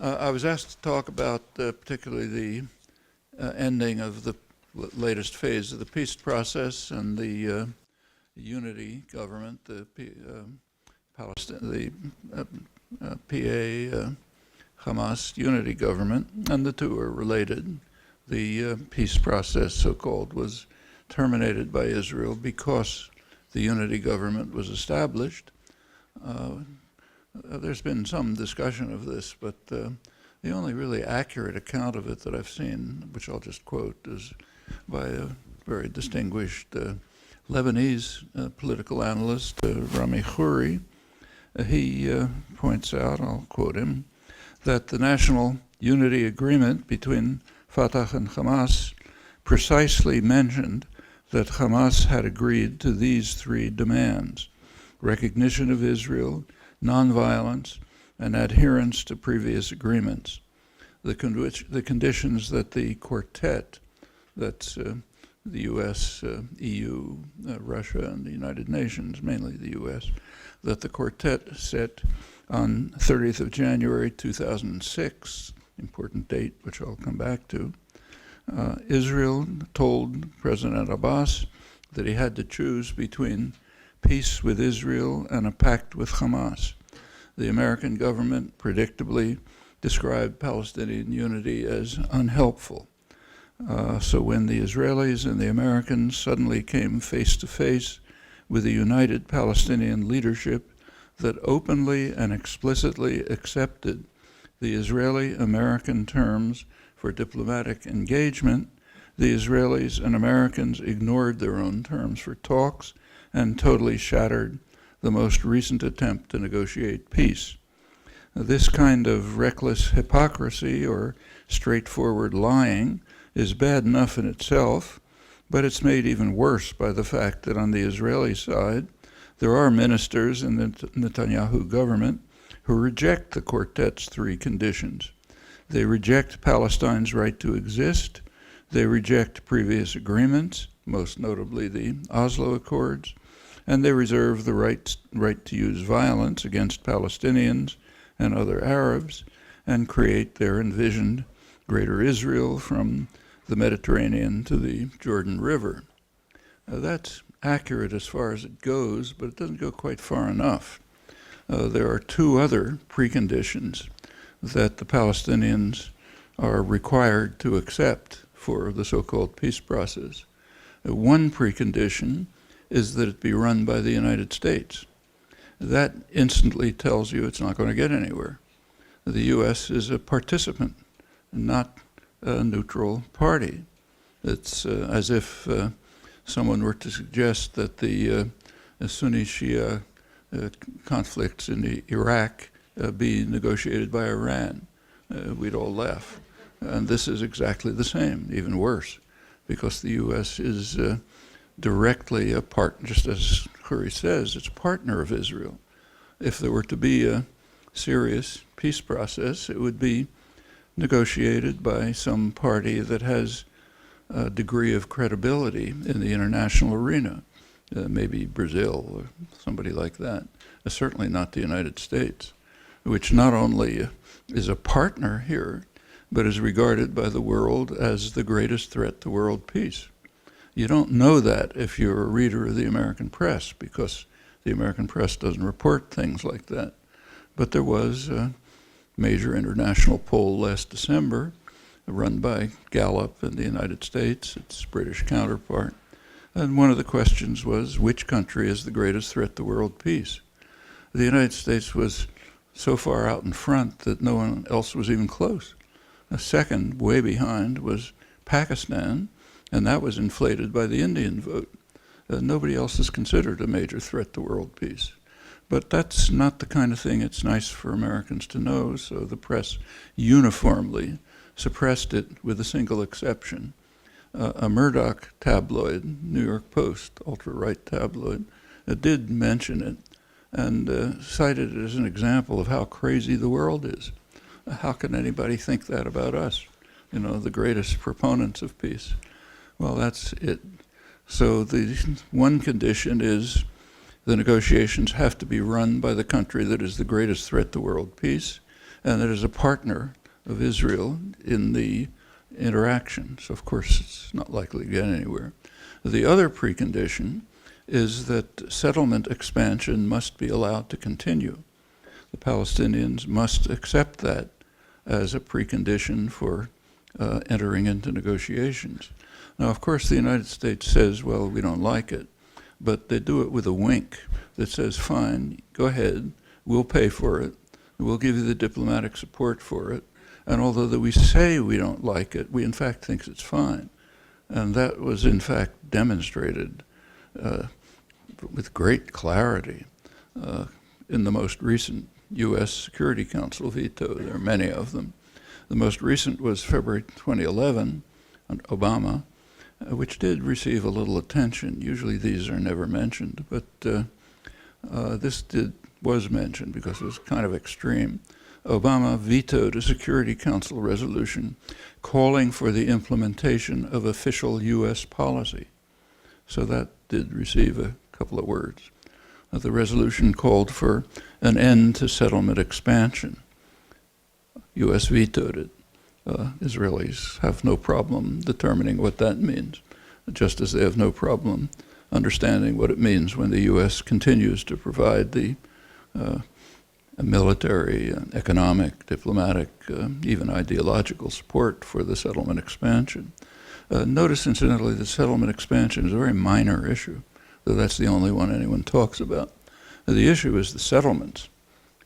I was asked to talk about particularly the ending of the latest phase of the peace process and the unity government, the Palestine, the PA Hamas unity government, and the two are related. The peace process, so-called, was terminated by Israel because the unity government was established. There's been some discussion of this, but the only really accurate account of it that I've seen, which I'll just quote, is by a very distinguished Lebanese political analyst, Rami Khouri. He points out, I'll quote him, that the national unity agreement between Fatah and Hamas precisely mentioned that Hamas had agreed to these three demands: recognition of Israel, nonviolence, and adherence to previous agreements. The conditions that the quartet, that's the U.S., EU, Russia, and the United Nations, mainly the U.S., that the quartet set on 30th of January 2006, important date which I'll come back to. Israel told President Abbas that he had to choose between peace with Israel and a pact with Hamas. The American government predictably described Palestinian unity as unhelpful. So when the Israelis and the Americans suddenly came face to face with a united Palestinian leadership that openly and explicitly accepted the Israeli-American terms for diplomatic engagement, the Israelis and Americans ignored their own terms for talks and totally shattered the most recent attempt to negotiate peace. This kind of reckless hypocrisy or straightforward lying is bad enough in itself, but it's made even worse by the fact that on the Israeli side, there are ministers in the Netanyahu government who reject the quartet's three conditions. They reject Palestine's right to exist, they reject previous agreements, most notably the Oslo Accords, and they reserve the right to use violence against Palestinians and other Arabs and create their envisioned Greater Israel from the Mediterranean to the Jordan River. That's accurate as far as it goes, but it doesn't go quite far enough. There are two other preconditions that the Palestinians are required to accept for the so-called peace process. One precondition is that it be run by the United States. That instantly tells you it's not going to get anywhere. The U.S. is a participant, not a neutral party. It's as if someone were to suggest that the Sunni-Shia conflicts in Iraq be negotiated by Iran. We'd all laugh. And this is exactly the same, even worse, because the U.S. is directly a partner, just as Khouri says, it's a partner of Israel. If there were to be a serious peace process, it would be negotiated by some party that has a degree of credibility in the international arena, maybe Brazil or somebody like that. Certainly not the United States, which not only is a partner here, but is regarded by the world as the greatest threat to world peace. You don't know that if you're a reader of the American press, because the American press doesn't report things like that. But there was a major international poll last December, run by Gallup in the United States, its British counterpart. And one of the questions was, which country is the greatest threat to world peace? The United States was so far out in front that no one else was even close. A second, way behind, was Pakistan, and that was inflated by the Indian vote. Nobody else is considered a major threat to world peace. But that's not the kind of thing it's nice for Americans to know, so the press uniformly suppressed it with a single exception. A Murdoch tabloid, New York Post, ultra-right tabloid, did mention it and cited it as an example of how crazy the world is. How can anybody think that about us, you know, the greatest proponents of peace? Well, that's it. So the one condition is the negotiations have to be run by the country that is the greatest threat to world peace, and it is a partner of Israel in the interaction. So, of course, it's not likely to get anywhere. The other precondition is that settlement expansion must be allowed to continue. The Palestinians must accept that as a precondition for entering into negotiations. Now, of course, the United States says, well, we don't like it, but they do it with a wink that says, fine, go ahead, we'll pay for it, we'll give you the diplomatic support for it, and although that we say we don't like it, we in fact think it's fine. And that was in fact demonstrated with great clarity in the most recent U.S. Security Council veto. There are many of them. The most recent was February 2011 on Obama, which did receive a little attention. Usually these are never mentioned, but this was mentioned because it was kind of extreme. Obama vetoed a Security Council resolution calling for the implementation of official U.S. policy. So that did receive a couple of words. The resolution called for an end to settlement expansion. U.S. vetoed it. Israelis have no problem determining what that means, just as they have no problem understanding what it means when the U.S. continues to provide the military, economic, diplomatic, even ideological support for the settlement expansion. Notice, incidentally, that settlement expansion is a very minor issue, though that's the only one anyone talks about. The issue is the settlements.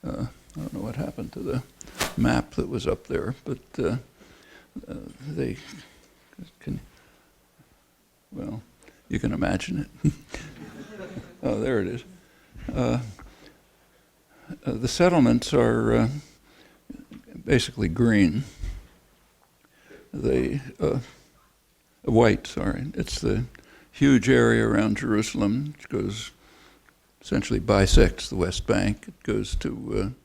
I don't know what happened to the map that was up there, but they can, well, you can imagine it. Oh, there it is. The settlements are basically green. They white, sorry. It's the huge area around Jerusalem, which goes, essentially bisects the West Bank. It goes to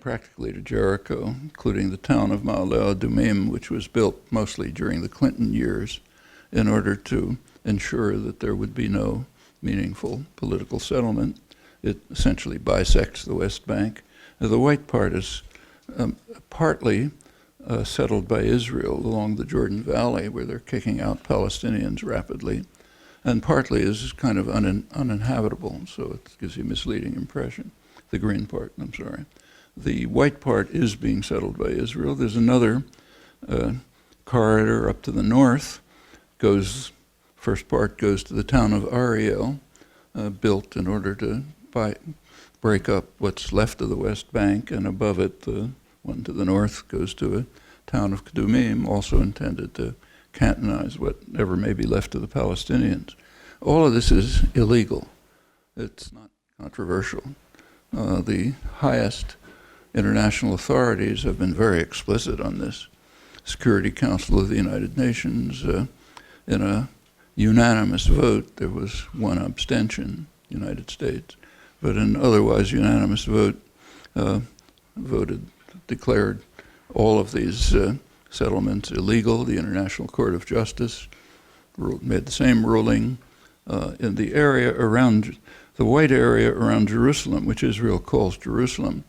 practically to Jericho, including the town of Ma'ale Adumim, which was built mostly during the Clinton years in order to ensure that there would be no meaningful political settlement. It essentially bisects the West Bank. The white part is partly settled by Israel along the Jordan Valley, where they're kicking out Palestinians rapidly, and partly is kind of uninhabitable, so it gives you a misleading impression. The green part, I'm sorry. The white part is being settled by Israel. There's another corridor up to the north. First part goes to the town of Ariel, built in order to break up what's left of the West Bank, and above it, the one to the north goes to a town of Kadumim, also intended to cantonize whatever may be left of the Palestinians. All of this is illegal. It's not controversial. The highest international authorities have been very explicit on this. Security Council of the United Nations, in a unanimous vote, there was one abstention, United States, but an otherwise unanimous vote declared all of these settlements illegal. The International Court of Justice made the same ruling. In the area around, the white area around Jerusalem, which Israel calls Jerusalem,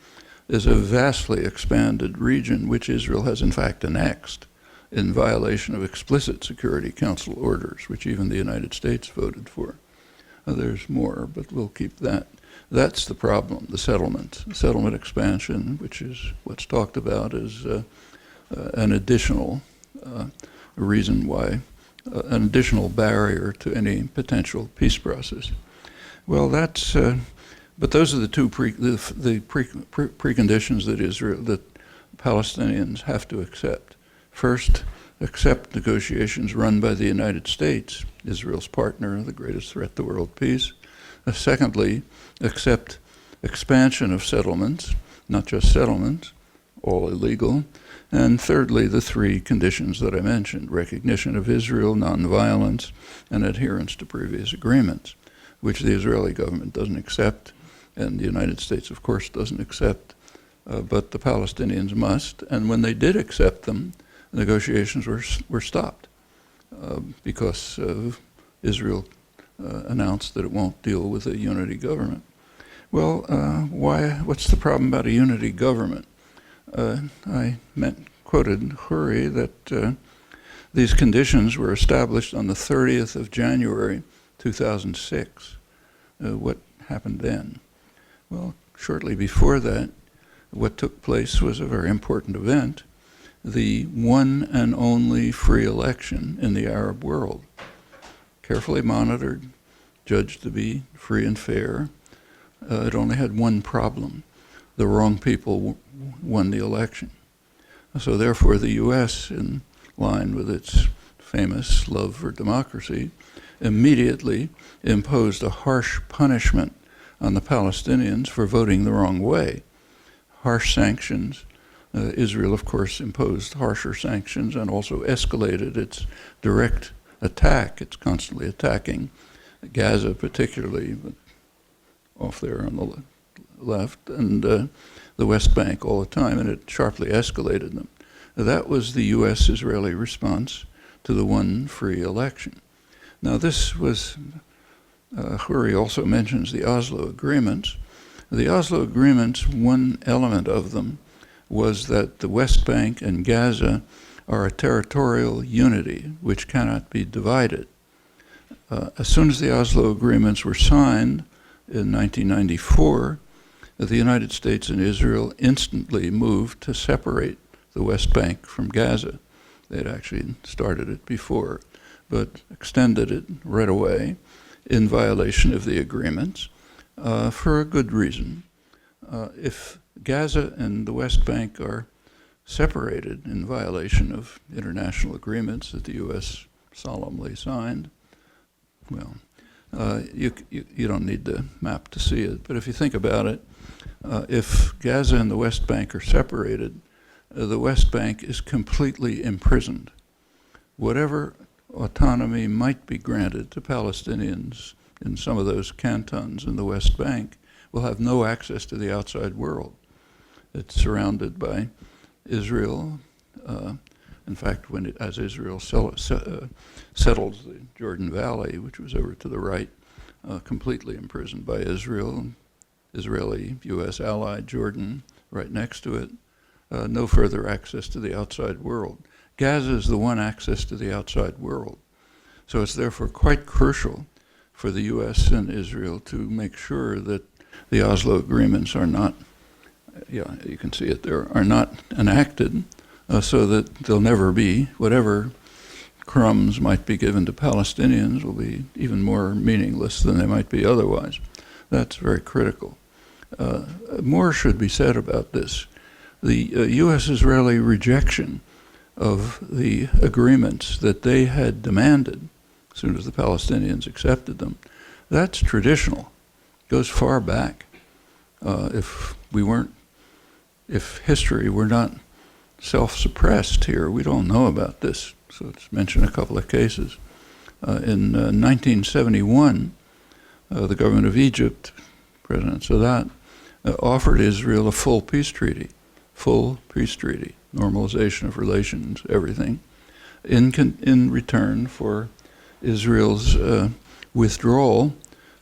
is a vastly expanded region which Israel has in fact annexed in violation of explicit Security Council orders, which even the United States voted for. There's more, but we'll keep that. That's the problem, the settlement expansion, which is what's talked about as an additional reason why, an additional barrier to any potential peace process. Well, that's, but those are the two preconditions that Palestinians have to accept. First, accept negotiations run by the United States, Israel's partner, the greatest threat to world peace. Secondly, accept expansion of settlements, not just settlements, all illegal. And thirdly, the three conditions that I mentioned: recognition of Israel, nonviolence, and adherence to previous agreements, which the Israeli government doesn't accept, and the United States, of course, doesn't accept, but the Palestinians must. And when they did accept them, negotiations were stopped because Israel announced that it won't deal with a unity government. Well, what's the problem about a unity government? I quoted Khoury that these conditions were established on the 30th of January, 2006. What happened then? Well, shortly before that, what took place was a very important event, the one and only free election in the Arab world. Carefully monitored, judged to be free and fair. It only had one problem. The wrong people won the election. So therefore the U.S., in line with its famous love for democracy, immediately imposed a harsh punishment on the Palestinians for voting the wrong way. Harsh sanctions. Israel, of course, imposed harsher sanctions and also escalated its direct attack. It's constantly attacking Gaza, particularly, but off there on the left, and the West Bank all the time, and it sharply escalated them. That was the U.S.-Israeli response to the one free election. Now this was, Khoury also mentions the Oslo Agreements. The Oslo Agreements, one element of them was that the West Bank and Gaza are a territorial unity which cannot be divided. As soon as the Oslo Agreements were signed in 1994, the United States and Israel instantly moved to separate the West Bank from Gaza. They had actually started it before, but extended it right away in violation of the agreements for a good reason. If Gaza and the West Bank are separated in violation of international agreements that the U.S. solemnly signed, well, you don't need the map to see it, but if you think about it, if Gaza and the West Bank are separated, the West Bank is completely imprisoned. Whatever autonomy might be granted to Palestinians in some of those cantons in the West Bank will have no access to the outside world. It's surrounded by Israel. In fact, as Israel settles the Jordan Valley, which was over to the right, completely imprisoned by Israel, Israeli U.S. ally Jordan right next to it, no further access to the outside world. Gaza is the one access to the outside world. So it's therefore quite crucial for the U.S. and Israel to make sure that the Oslo Agreements are not, yeah, you can see it there, are not enacted so that there'll never be, whatever crumbs might be given to Palestinians will be even more meaningless than they might be otherwise. That's very critical. More should be said about this. The U.S.-Israeli rejection of the agreements that they had demanded as soon as the Palestinians accepted them, that's traditional, goes far back. If history were not self-suppressed here, we don't know about this. So let's mention a couple of cases. In 1971, the government of Egypt, President Sadat, offered Israel a full peace treaty, normalization of relations, everything, in return for Israel's withdrawal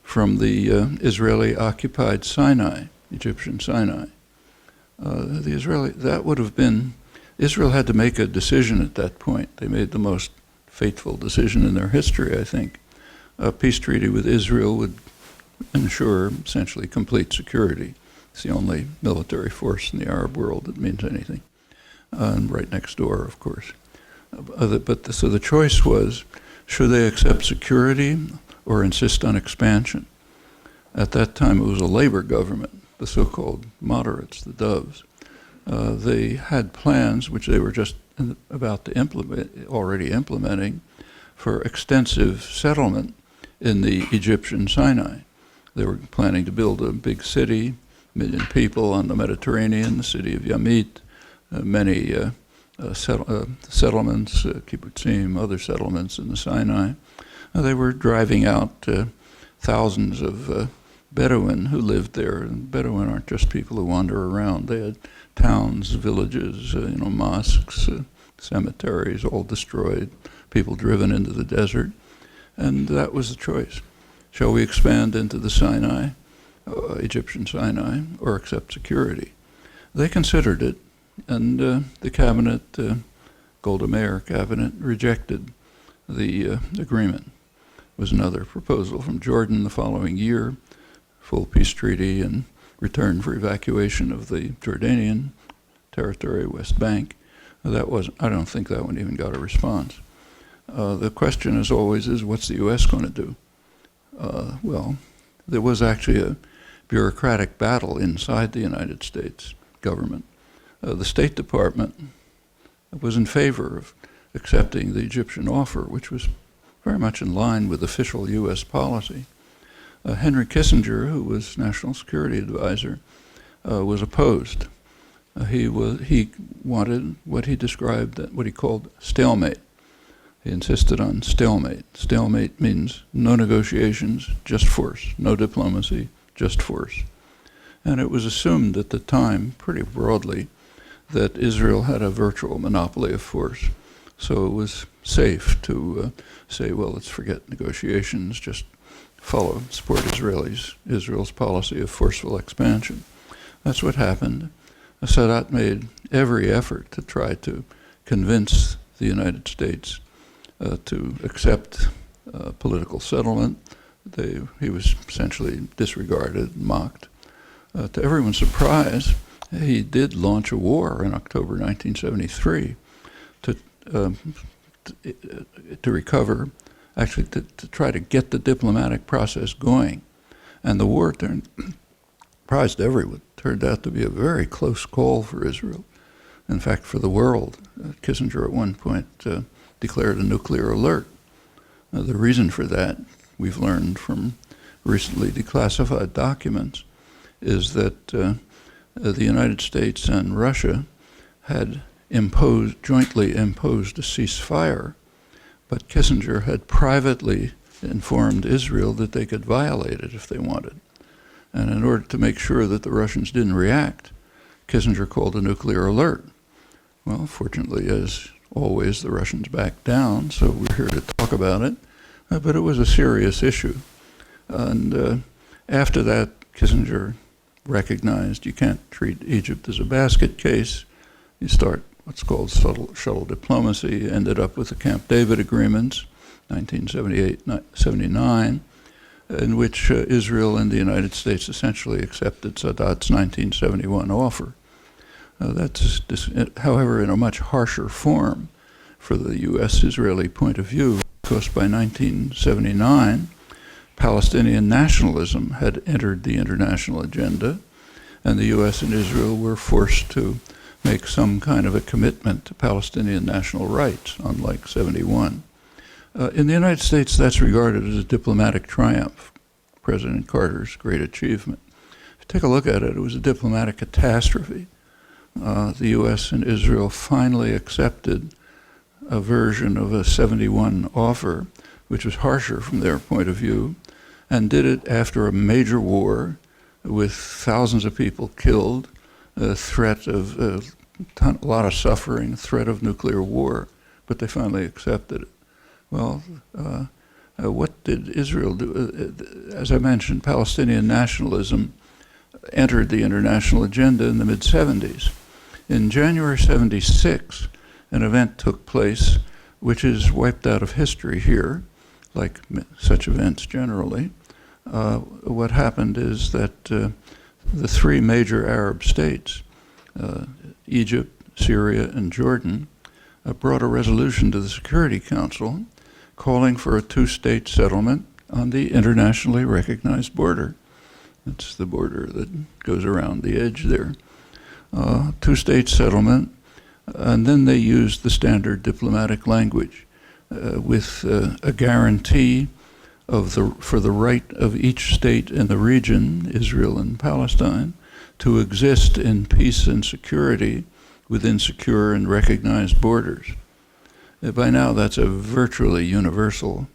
from the Israeli-occupied Sinai, Egyptian Sinai. That would have been, Israel had to make a decision at that point. They made the most fateful decision in their history, I think. A peace treaty with Israel would ensure essentially complete security. It's the only military force in the Arab world that means anything. And right next door, of course. So the choice was, should they accept security or insist on expansion? At that time, it was a labor government, the so-called moderates, the Doves. They had plans, which they were just about to already implementing, for extensive settlement in the Egyptian Sinai. They were planning to build a big city, 1 million people on the Mediterranean, the city of Yamit, many settlements, kibbutzim, other settlements in the Sinai. They were driving out thousands of Bedouin who lived there. And Bedouin aren't just people who wander around. They had towns, villages, mosques, cemeteries, all destroyed, people driven into the desert. And that was the choice. Shall we expand into the Sinai, Egyptian Sinai, or accept security? They considered it, And the cabinet, Golda Meir cabinet, rejected the agreement. There was another proposal from Jordan the following year, full peace treaty in return for evacuation of the Jordanian territory, West Bank. That wasn't, I don't think that one even got a response. The question, as always, is what's the U.S. going to do? Well, there was actually a bureaucratic battle inside the United States government. The State Department was in favor of accepting the Egyptian offer, which was very much in line with official U.S. policy. Henry Kissinger, who was National Security Advisor, was opposed. He wanted what he described, what he called stalemate. He insisted on stalemate. Stalemate means no negotiations, just force, no diplomacy, just force. And it was assumed at the time, pretty broadly, that Israel had a virtual monopoly of force. So it was safe to say, well, let's forget negotiations, just support Israel's policy of forceful expansion. That's what happened. Sadat made every effort to try to convince the United States to accept political settlement. He was essentially disregarded, mocked. To everyone's surprise, he did launch a war in October 1973 to recover, actually to try to get the diplomatic process going. And the war surprised everyone. Turned out to be a very close call for Israel. In fact, for the world. Kissinger at one point declared a nuclear alert. The reason for that, we've learned from recently declassified documents, is that the United States and Russia had jointly imposed a ceasefire, but Kissinger had privately informed Israel that they could violate it if they wanted. And in order to make sure that the Russians didn't react, Kissinger called a nuclear alert. Well, fortunately, as always, the Russians backed down, so we're here to talk about it. But it was a serious issue. And after that, Kissinger recognized you can't treat Egypt as a basket case. You start what's called shuttle diplomacy, ended up with the Camp David agreements, 1978-79, in which Israel and the United States essentially accepted Sadat's 1971 offer. That's, however, in a much harsher form for the U.S.-Israeli point of view, because by 1979, Palestinian nationalism had entered the international agenda, and the U.S. and Israel were forced to make some kind of a commitment to Palestinian national rights, unlike 71. In the United States, that's regarded as a diplomatic triumph, President Carter's great achievement. If you take a look at it, it was a diplomatic catastrophe. The U.S. and Israel finally accepted a version of a 71 offer, which was harsher from their point of view, and did it after a major war with thousands of people killed, a threat of a lot of suffering, threat of nuclear war, but they finally accepted it. Well, what did Israel do? As I mentioned, Palestinian nationalism entered the international agenda in the mid-70s. In January 76, an event took place which is wiped out of history here, like such events generally. What happened is that the three major Arab states, Egypt, Syria, and Jordan, brought a resolution to the Security Council calling for a two-state settlement on the internationally recognized border. That's the border that goes around the edge there. Two-state settlement, and then they used the standard diplomatic language with a guarantee for the right of each state in the region, Israel and Palestine, to exist in peace and security within secure and recognized borders. By now, that's a virtually universal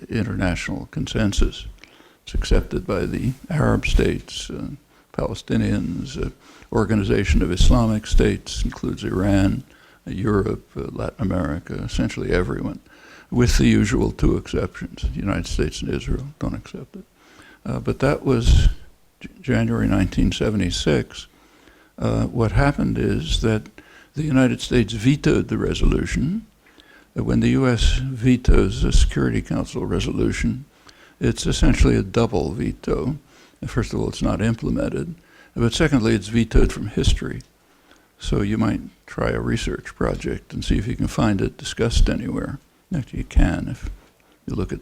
international consensus. It's accepted by the Arab states, Palestinians, Organization of Islamic States, includes Iran, Europe, Latin America, essentially everyone, with the usual two exceptions. The United States and Israel don't accept it. But that was January 1976. What happened is that the United States vetoed the resolution. When the U.S. vetoes a Security Council resolution, it's essentially a double veto. First of all, it's not implemented, but secondly, it's vetoed from history. So you might try a research project and see if you can find it discussed anywhere. Actually, you can if you look at,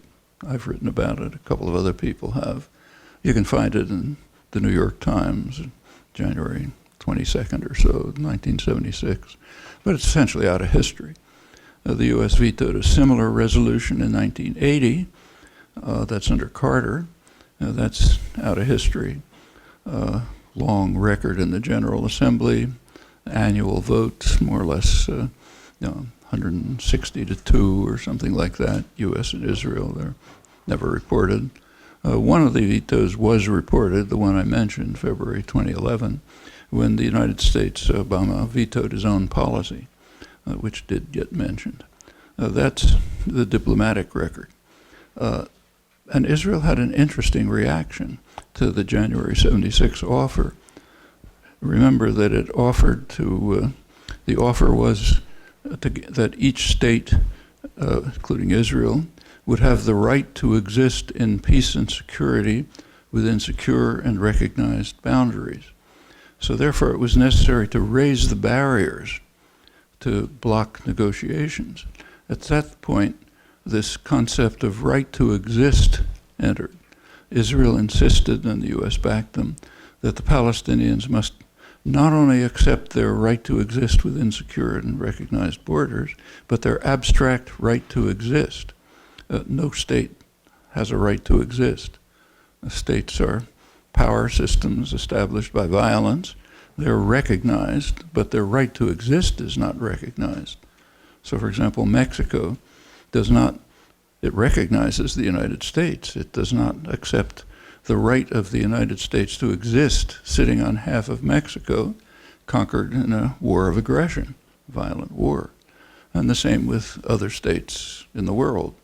I've written about it, a couple of other people have. You can find it in the New York Times, January 22nd or so, 1976. But it's essentially out of history. The U.S. vetoed a similar resolution in 1980. That's under Carter. That's out of history. Long record in the General Assembly, annual votes, more or less 160 to 2 or something like that, U.S. and Israel. They're never reported. One of the vetoes was reported, the one I mentioned, February 2011, when the United States, Obama, vetoed his own policy, which did get mentioned. That's the diplomatic record. And Israel had an interesting reaction to the January 76 offer. Remember that it offered to, the offer was that each state, including Israel, would have the right to exist in peace and security within secure and recognized boundaries. So therefore it was necessary to raise the barriers to block negotiations. At that point, this concept of right to exist entered. Israel insisted, and the U.S. backed them, that the Palestinians must not only accept their right to exist within secure and recognized borders, but their abstract right to exist. No state has a right to exist. States are power systems established by violence. They're recognized, but their right to exist is not recognized. So, for example, Mexico does not, it recognizes the United States. It does not accept the right of the United States to exist sitting on half of Mexico, conquered in a war of aggression, violent war. And the same with other states in the world.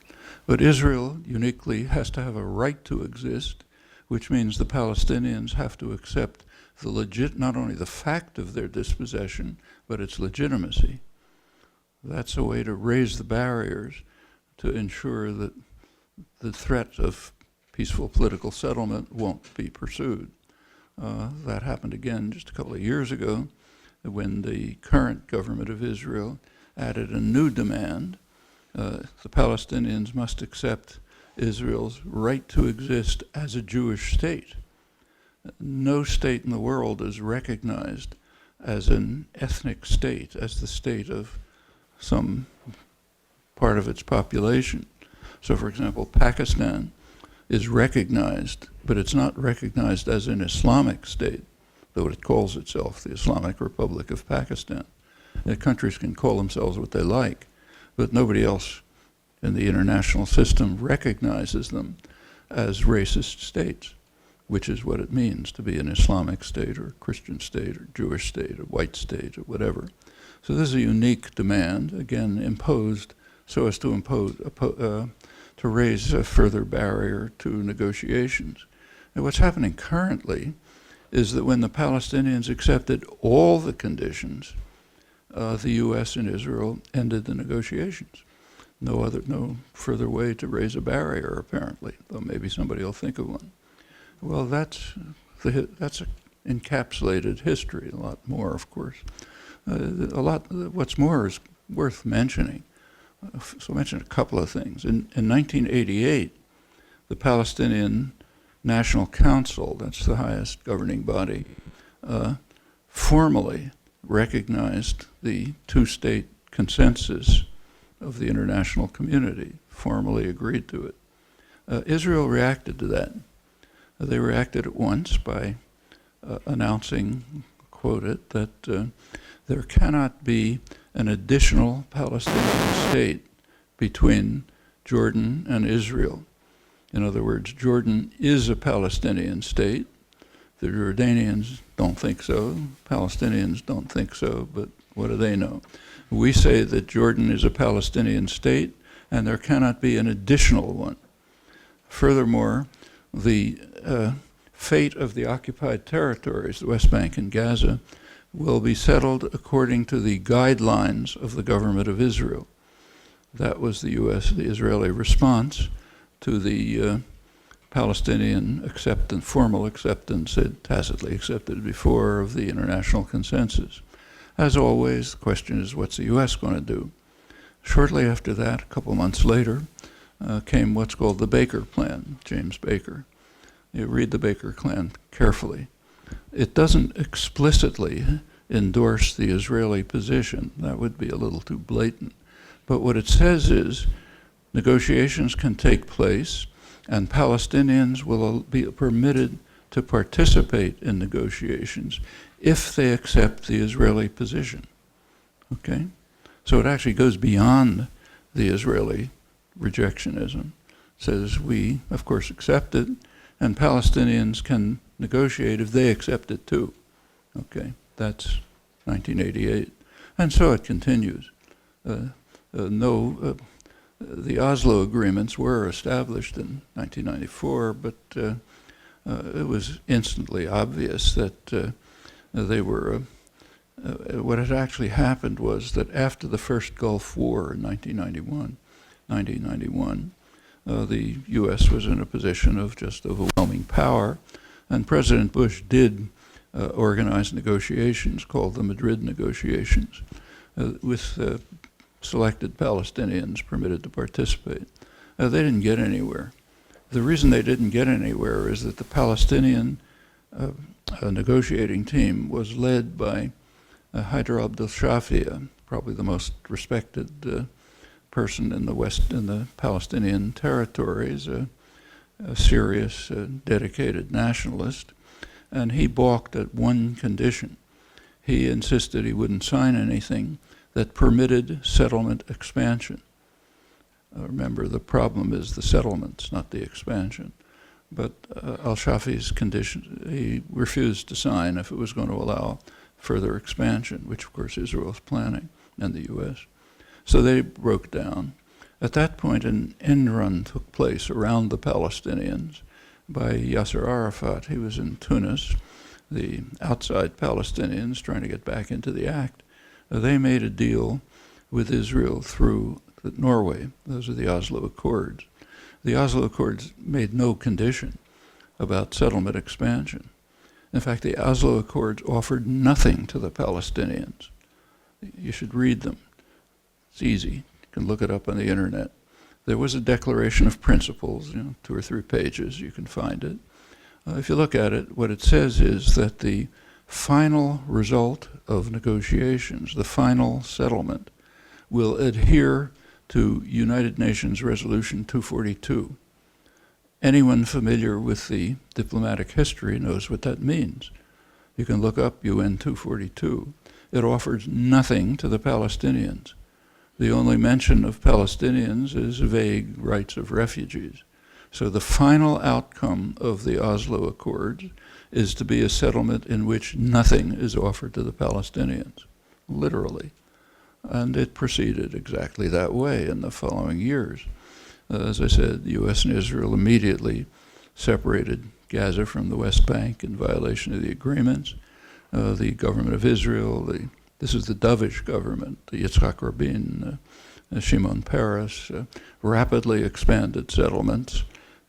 But Israel uniquely has to have a right to exist, which means the Palestinians have to accept the not only the fact of their dispossession, but its legitimacy. That's a way to raise the barriers to ensure that the threat of peaceful political settlement won't be pursued. That happened again just a couple of years ago when the current government of Israel added a new demand. The Palestinians must accept Israel's right to exist as a Jewish state. No state in the world is recognized as an ethnic state, as the state of some part of its population. So, for example, Pakistan is recognized, but it's not recognized as an Islamic state, though it calls itself the Islamic Republic of Pakistan. Countries can call themselves what they like, but nobody else in the international system recognizes them as racist states, which is what it means to be an Islamic state or a Christian state or Jewish state or white state or whatever. So this is a unique demand, again, imposed so as to to raise a further barrier to negotiations. And what's happening currently is that when the Palestinians accepted all the conditions, the U.S. and Israel ended the negotiations. No further way to raise a barrier, apparently, though maybe somebody will think of one. Well, that's an encapsulated history, a lot more, of course. What's more is worth mentioning. So I'll mention a couple of things. In 1988, the Palestinian National Council, that's the highest governing body, formally recognized the two-state consensus of the international community, formally agreed to it. Israel reacted to that. They reacted at once by announcing, quote it, that there cannot be an additional Palestinian state between Jordan and Israel. In other words, Jordan is a Palestinian state. The Jordanians don't think so. Palestinians don't think so, but what do they know? We say that Jordan is a Palestinian state, and there cannot be an additional one. Furthermore, the fate of the occupied territories, the West Bank and Gaza, will be settled according to the guidelines of the government of Israel. That was the Israeli response to the Palestinian formal acceptance, tacitly accepted before, of the international consensus. As always, the question is, what's the U.S. going to do? Shortly after that, a couple months later, came what's called the Baker Plan, James Baker. You read the Baker Plan carefully. It doesn't explicitly endorse the Israeli position. That would be a little too blatant. But what it says is negotiations can take place and Palestinians will be permitted to participate in negotiations if they accept the Israeli position. Okay? So it actually goes beyond the Israeli rejectionism. It says we, of course, accept it, and Palestinians can negotiate if they accept it too. Okay? That's 1988. And so it continues. The Oslo agreements were established in 1994, but it was instantly obvious that they were, what had actually happened was that after the first Gulf War in 1991, the U.S. was in a position of just overwhelming power, and President Bush did organize negotiations called the Madrid negotiations with selected Palestinians permitted to participate. They didn't get anywhere. The reason they didn't get anywhere is that the Palestinian negotiating team was led by Haider Abdel-Shafia, probably the most respected person in the Palestinian territories, a serious, dedicated nationalist, and he balked at one condition. He insisted he wouldn't sign anything that permitted settlement expansion. Remember, the problem is the settlements, not the expansion. But al-Shafi's condition, he refused to sign if it was going to allow further expansion, which of course Israel is planning, and the U.S. So they broke down. At that point, an end run took place around the Palestinians by Yasser Arafat. He was in Tunis, the outside Palestinians trying to get back into the act. They made a deal with Israel through Norway. Those are the Oslo Accords. The Oslo Accords made no condition about settlement expansion. In fact, the Oslo Accords offered nothing to the Palestinians. You should read them. It's easy. You can look it up on the internet. There was a declaration of principles, 2 or 3 pages, you can find it. If you look at it, what it says is that the final result of negotiations, the final settlement, will adhere to United Nations Resolution 242. Anyone familiar with the diplomatic history knows what that means. You can look up UN 242. It offers nothing to the Palestinians. The only mention of Palestinians is vague rights of refugees. So the final outcome of the Oslo Accords is to be a settlement in which nothing is offered to the Palestinians, literally. And it proceeded exactly that way in the following years. As I said, the U.S. and Israel immediately separated Gaza from the West Bank in violation of the agreements. The government of Israel, this is the dovish government, the Yitzhak Rabin, Shimon Peres, rapidly expanded settlements.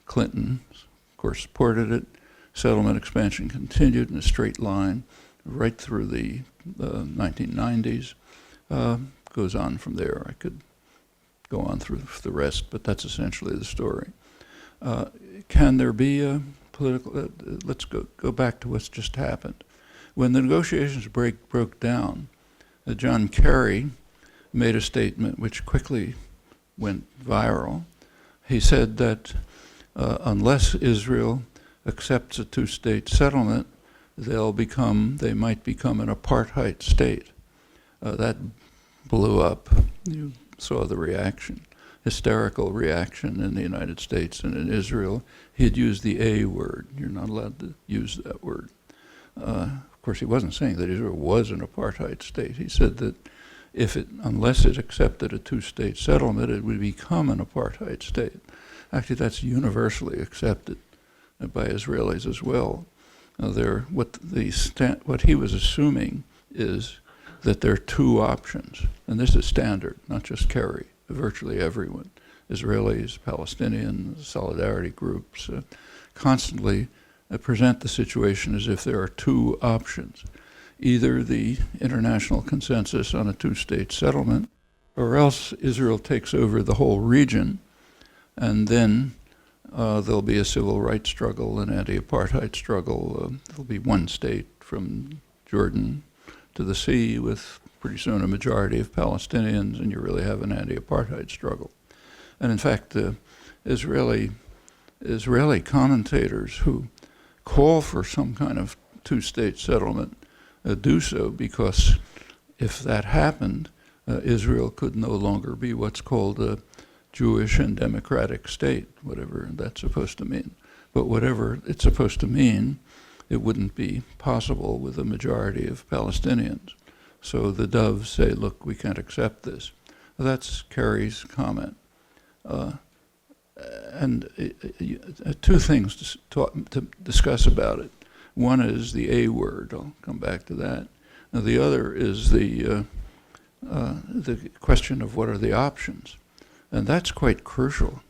Clinton, of course, supported it. Settlement expansion continued in a straight line right through the 1990s. Goes on from there. I could go on through the rest, but that's essentially the story. Can there be a political... let's go back to what's just happened. When the negotiations broke down, John Kerry made a statement which quickly went viral. He said that unless Israel accepts a 2-state settlement, they might become an apartheid state. That blew up. You saw the reaction, hysterical reaction in the United States and in Israel. He had used the A word. You're not allowed to use that word. Of course, he wasn't saying that Israel was an apartheid state. He said that unless it accepted a 2-state settlement, it would become an apartheid state. Actually, that's universally accepted by Israelis as well. What he was assuming is that there are two options, and this is standard, not just Kerry, virtually everyone, Israelis, Palestinians, solidarity groups, constantly present the situation as if there are two options. Either the international consensus on a two-state settlement, or else Israel takes over the whole region, and then there'll be a civil rights struggle, an anti-apartheid struggle. There'll be one state from Jordan to the sea with pretty soon a majority of Palestinians, and you really have an anti-apartheid struggle. And in fact, Israeli commentators who call for some kind of two-state settlement do so because if that happened, Israel could no longer be what's called a Jewish and democratic state, whatever that's supposed to mean. But whatever it's supposed to mean, it wouldn't be possible with a majority of Palestinians. So the doves say, look, we can't accept this. That's Kerry's comment. And two things to discuss about it. One is the A word. I'll come back to that. And the other is the question of what are the options. And that's quite crucial.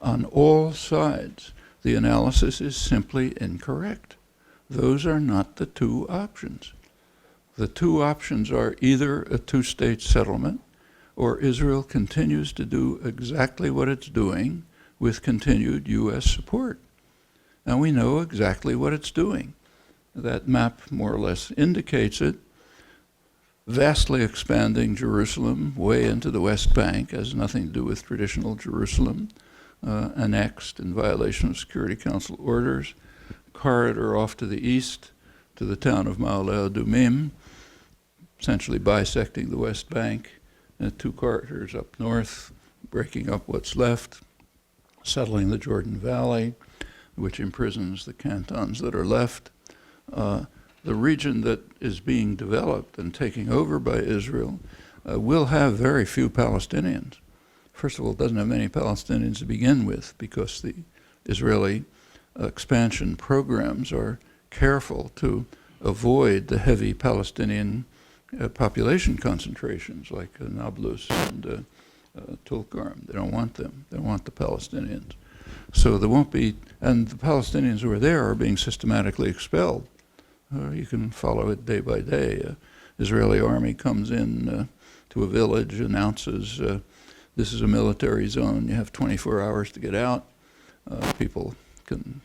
On all sides, the analysis is simply incorrect. Those are not the two options. The two options are either a two-state settlement or Israel continues to do exactly what it's doing with continued U.S. support. And we know exactly what it's doing. That map more or less indicates it. Vastly expanding Jerusalem way into the West Bank has nothing to do with traditional Jerusalem, annexed in violation of Security Council orders, corridor off to the east to the town of Ma'ale Adumim, essentially bisecting the West Bank, and two corridors up north, breaking up what's left, settling the Jordan Valley, which imprisons the cantons that are left. The region that is being developed and taken over by Israel will have very few Palestinians. First of all, it doesn't have many Palestinians to begin with because the Israeli expansion programs are careful to avoid the heavy Palestinian population concentrations like Nablus and Tulkarm. They don't want them. They want the Palestinians. So there won't be, and the Palestinians who are there are being systematically expelled. You can follow it day by day. Israeli army comes in to a village, announces this is a military zone. You have 24 hours to get out. People can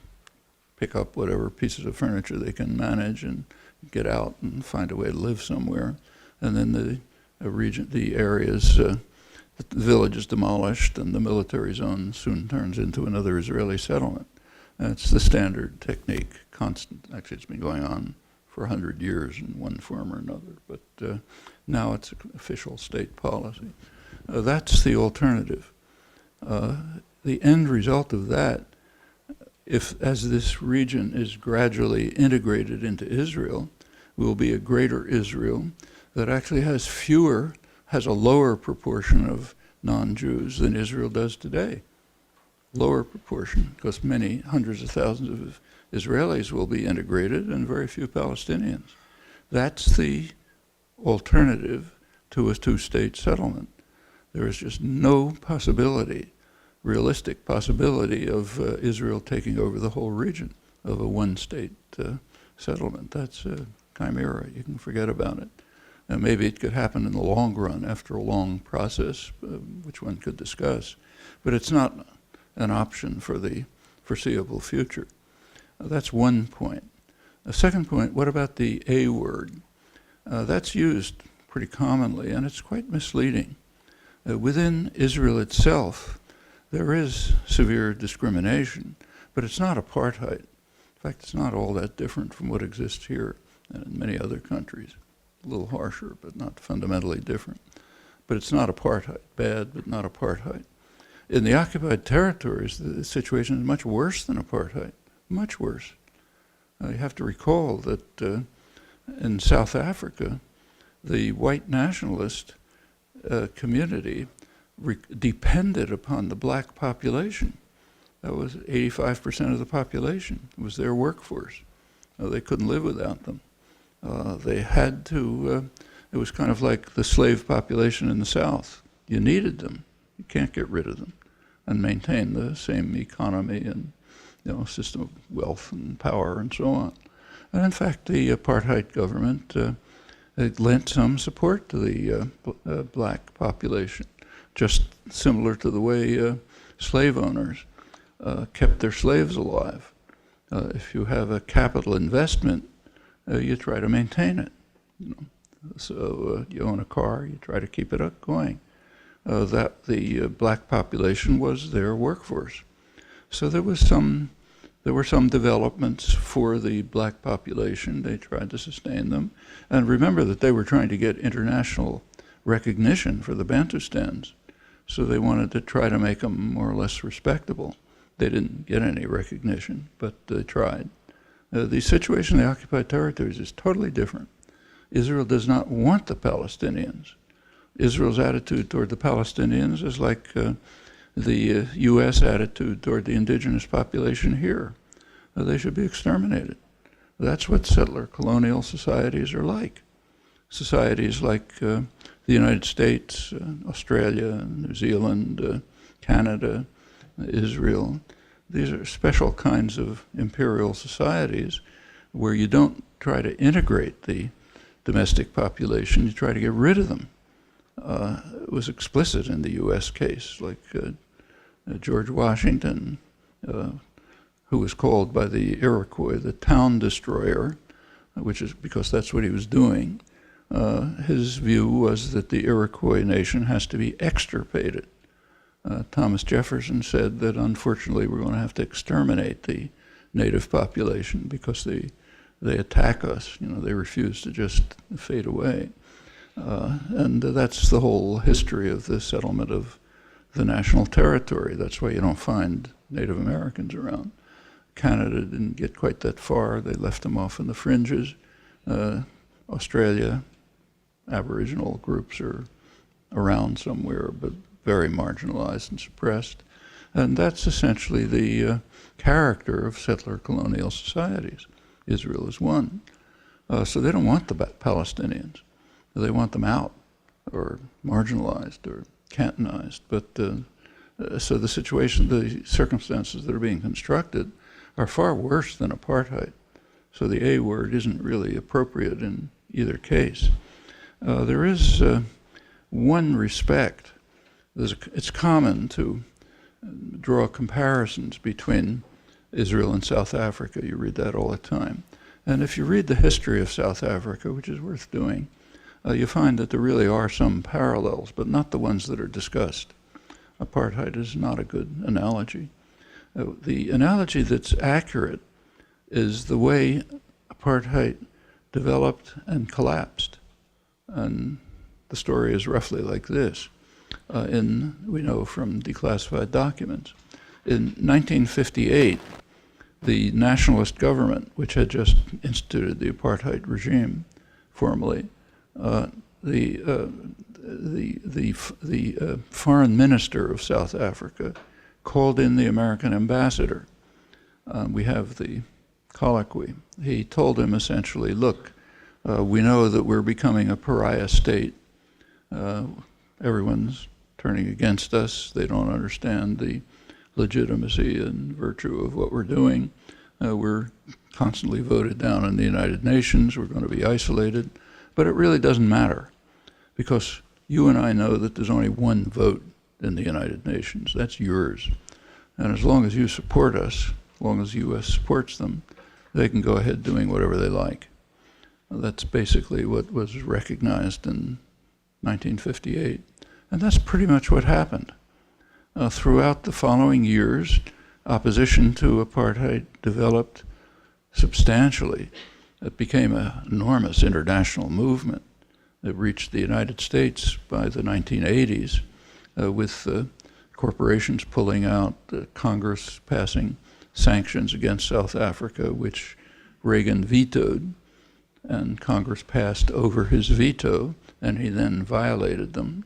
pick up whatever pieces of furniture they can manage and get out and find a way to live somewhere. And then the areas, the village is demolished and the military zone soon turns into another Israeli settlement. That's the standard technique, constant. Actually, it's been going on for 100 years in one form or another, but now it's official state policy. That's the alternative. The end result of that, if as this region is gradually integrated into Israel, will be a greater Israel that actually has a lower proportion of non-Jews than Israel does today. Lower proportion, because many hundreds of thousands of Israelis will be integrated and very few Palestinians. That's the alternative to a two-state settlement. There is just no possibility, realistic possibility of Israel taking over the whole region of a one-state settlement. That's a chimera. You can forget about it. And maybe it could happen in the long run after a long process, which one could discuss. But it's not an option for the foreseeable future. That's one point. A second point, what about the A word? That's used pretty commonly, and it's quite misleading. Within Israel itself, there is severe discrimination, but it's not apartheid. In fact, it's not all that different from what exists here and in many other countries. A little harsher, but not fundamentally different. But it's not apartheid. Bad, but not apartheid. In the occupied territories, the situation is much worse than apartheid, much worse. You have to recall that in South Africa, the white nationalist community depended upon the black population. That was 85% of the population. It was their workforce. They couldn't live without them. They had to It was kind of like the slave population in the South. You needed them. You can't get rid of them and maintain the same economy and system of wealth and power and so on. And in fact, the apartheid government it lent some support to the black population, just similar to the way slave owners kept their slaves alive. If you have a capital investment, you try to maintain it. So you own a car, you try to keep it going. That the black population was their workforce. So there were some developments for the black population. They tried to sustain them. And remember that they were trying to get international recognition for the Bantustans. So they wanted to try to make them more or less respectable. They didn't get any recognition, but they tried. The situation in the occupied territories is totally different. Israel does not want the Palestinians. Israel's attitude toward the Palestinians is like the U.S. attitude toward the indigenous population here. They should be exterminated. That's what settler colonial societies are like. Societies like the United States, Australia, New Zealand, Canada, Israel. These are special kinds of imperial societies where you don't try to integrate the domestic population, you try to get rid of them. It was explicit in the U.S. case, like George Washington, who was called by the Iroquois the town destroyer, which is because that's what he was doing. His view was that the Iroquois nation has to be extirpated. Thomas Jefferson said that unfortunately we're going to have to exterminate the native population because they attack us. They refuse to just fade away. And that's the whole history of the settlement of the national territory. That's why you don't find Native Americans around. Canada didn't get quite that far. They left them off in the fringes. Australia, Aboriginal groups are around somewhere, but very marginalized and suppressed. And that's essentially the character of settler colonial societies. Israel is one. So they don't want the Palestinians. They want them out or marginalized or cantonized. But so the situation, the circumstances that are being constructed are far worse than apartheid. So the A word isn't really appropriate in either case. There is one respect. It's common to draw comparisons between Israel and South Africa. You read that all the time. And if you read the history of South Africa, which is worth doing, you find that there really are some parallels, but not the ones that are discussed. Apartheid is not a good analogy. The analogy that's accurate is the way apartheid developed and collapsed. And the story is roughly like this. We know from declassified documents. In 1958, the nationalist government, which had just instituted the apartheid regime formally, the foreign minister of South Africa called in the American ambassador. We have the colloquy. He told him essentially, look, we know that we're becoming a pariah state. Everyone's turning against us. They don't understand the legitimacy and virtue of what we're doing. We're constantly voted down in the United Nations. We're going to be isolated. But it really doesn't matter because you and I know that there's only one vote in the United Nations. That's yours. And as long as you support us, as long as the U.S. supports them, they can go ahead doing whatever they like. That's basically what was recognized in 1958. And that's pretty much what happened. Throughout the following years, opposition to apartheid developed substantially. It became an enormous international movement that reached the United States by the 1980s, with corporations pulling out, Congress passing sanctions against South Africa, which Reagan vetoed, and Congress passed over his veto, and he then violated them,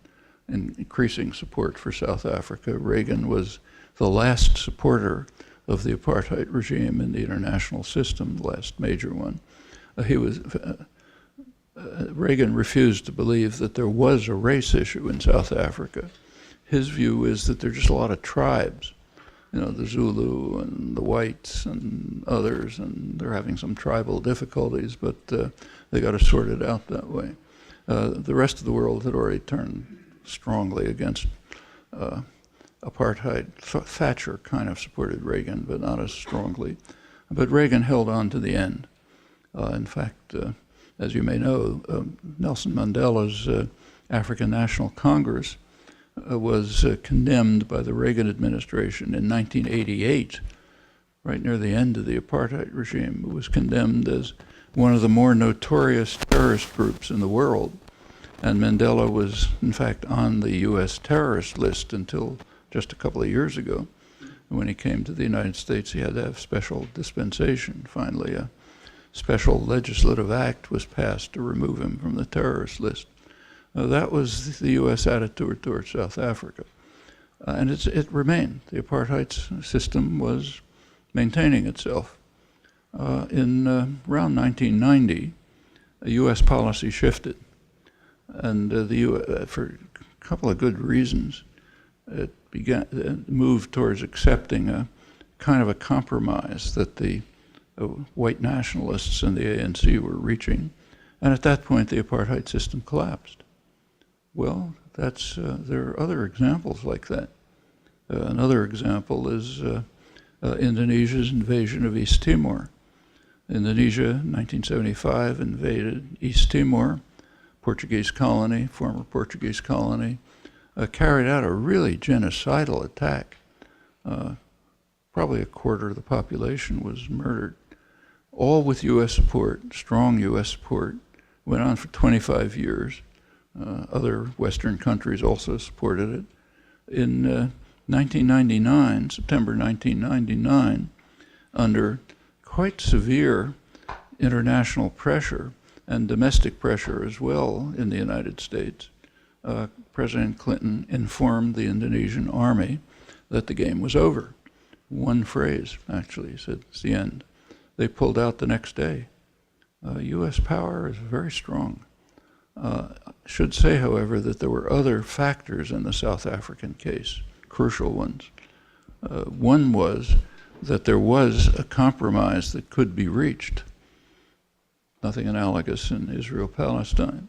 increasing support for South Africa. Reagan was the last supporter of the apartheid regime in the international system, the last major one. He was Reagan refused to believe that there was a race issue in South Africa. His view is that there are just a lot of tribes, the Zulu and the whites and others, and they're having some tribal difficulties, but they got to sort it out that way. The rest of the world had already turned strongly against apartheid. Thatcher kind of supported Reagan, but not as strongly. But Reagan held on to the end. In fact, as you may know, Nelson Mandela's African National Congress was condemned by the Reagan administration in 1988, right near the end of the apartheid regime. It was condemned as one of the more notorious terrorist groups in the world. And Mandela was, in fact, on the U.S. terrorist list until just a couple of years ago. When he came to the United States, he had to have special dispensation. Finally, a special legislative act was passed to remove him from the terrorist list. That was the U.S. attitude towards South Africa. And it remained. The apartheid system was maintaining itself. In around 1990, U.S. policy shifted. And for a couple of good reasons, it moved towards accepting a kind of a compromise that the white nationalists and the ANC were reaching. And at that point, the apartheid system collapsed. Well, there are other examples like that. Another example is Indonesia's invasion of East Timor. Indonesia, in 1975, invaded East Timor, Portuguese colony, former Portuguese colony, carried out a really genocidal attack. Probably a quarter of the population was murdered, all with U.S. support, strong U.S. support. Went on for 25 years. Other Western countries also supported it. In 1999, September 1999, under quite severe international pressure and domestic pressure as well in the United States, President Clinton informed the Indonesian army that the game was over. One phrase, actually, he said, it's the end. They pulled out the next day. U.S. power is very strong. Should say, however, that there were other factors in the South African case, crucial ones. One was that there was a compromise that could be reached. Nothing analogous in Israel-Palestine.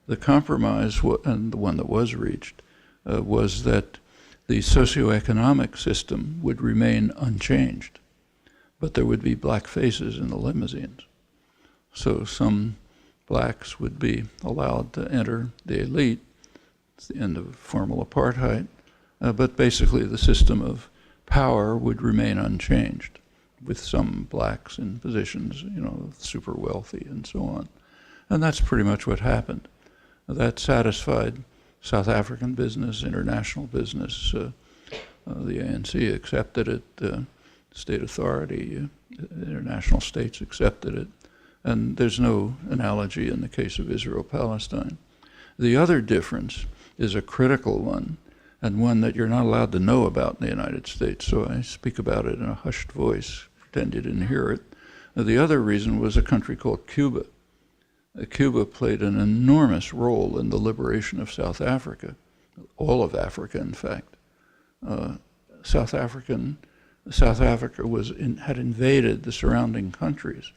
The compromise, and the one that was reached, was that the socioeconomic system would remain unchanged, but there would be black faces in the limousines. So some blacks would be allowed to enter the elite. It's the end of formal apartheid, but basically the system of power would remain unchanged, with some blacks in positions, super wealthy and so on. And that's pretty much what happened. That satisfied South African business, international business. The ANC accepted it, state authority, international states accepted it. And there's no analogy in the case of Israel-Palestine. The other difference is a critical one, and one that you're not allowed to know about in the United States, so I speak about it in a hushed voice, pretend you didn't hear it. The other reason was a country called Cuba. Cuba played an enormous role in the liberation of South Africa, all of Africa, in fact. South Africa had invaded the surrounding countries.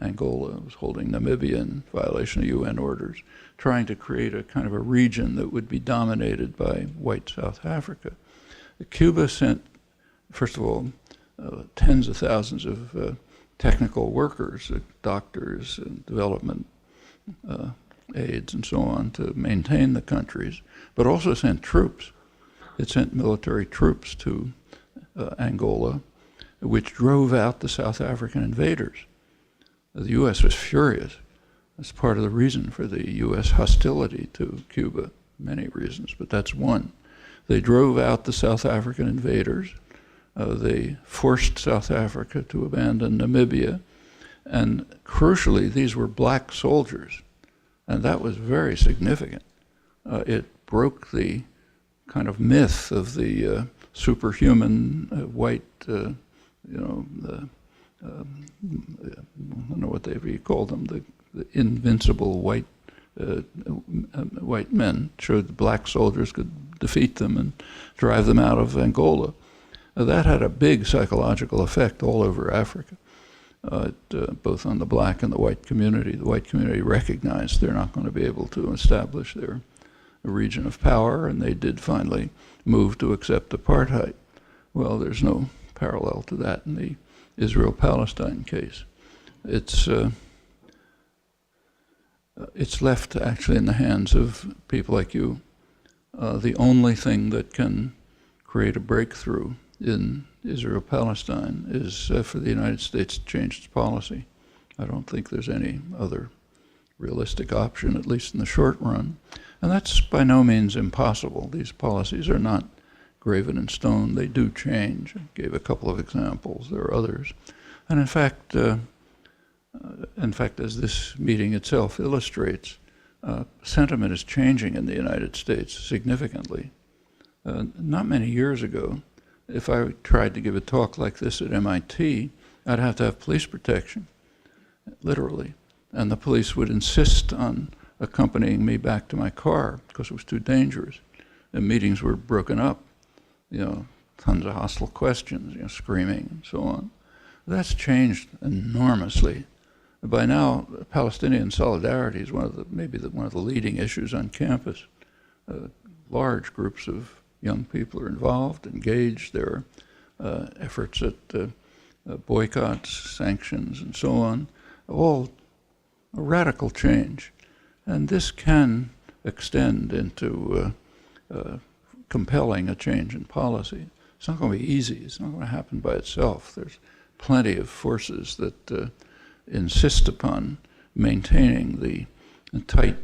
Angola was holding Namibia in violation of UN orders, trying to create a kind of a region that would be dominated by white South Africa. Cuba sent, first of all, tens of thousands of technical workers, doctors, and development aides, and so on, to maintain the countries, but also sent troops. It sent military troops to Angola, which drove out the South African invaders. The U.S. was furious. That's part of the reason for the U.S. hostility to Cuba, many reasons, but that's one. They drove out the South African invaders. They forced South Africa to abandon Namibia. And crucially, these were black soldiers. And that was very significant. It broke the kind of myth of the superhuman white, I don't know what they called them, the the invincible white men, showed the black soldiers could defeat them and drive them out of Angola. That had a big psychological effect all over Africa, both on the black and the white community. The white community recognized they're not going to be able to establish their region of power, and they did finally move to accept apartheid. Well, there's no parallel to that in the Israel-Palestine case. It's left actually in the hands of people like you. The only thing that can create a breakthrough in Israel-Palestine is for the United States to change its policy. I don't think there's any other realistic option, at least in the short run. And that's by no means impossible. These policies are not graven in stone. They do change. I gave a couple of examples. There are others. And in fact, as this meeting itself illustrates, sentiment is changing in the United States significantly. Not many years ago, if I tried to give a talk like this at MIT, I'd have to have police protection, literally. And the police would insist on accompanying me back to my car because it was too dangerous. The meetings were broken up, tons of hostile questions, screaming and so on. That's changed enormously. By now, Palestinian solidarity is maybe one of the leading issues on campus. Large groups of young people are involved, engaged. There are efforts at boycotts, sanctions, and so on. All a radical change. And this can extend into compelling a change in policy. It's not going to be easy. It's not going to happen by itself. There's plenty of forces that insist upon maintaining the tight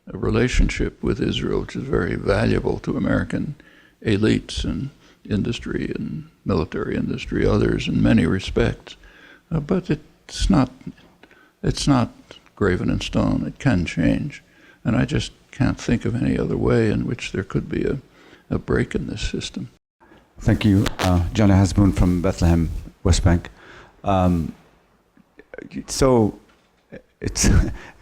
relationship with Israel, which is very valuable to American elites and industry and military industry, others in many respects. But it's not graven in stone. It can change. And I just can't think of any other way in which there could be a break in this system. Thank you. John Hasboon from Bethlehem, West Bank. So it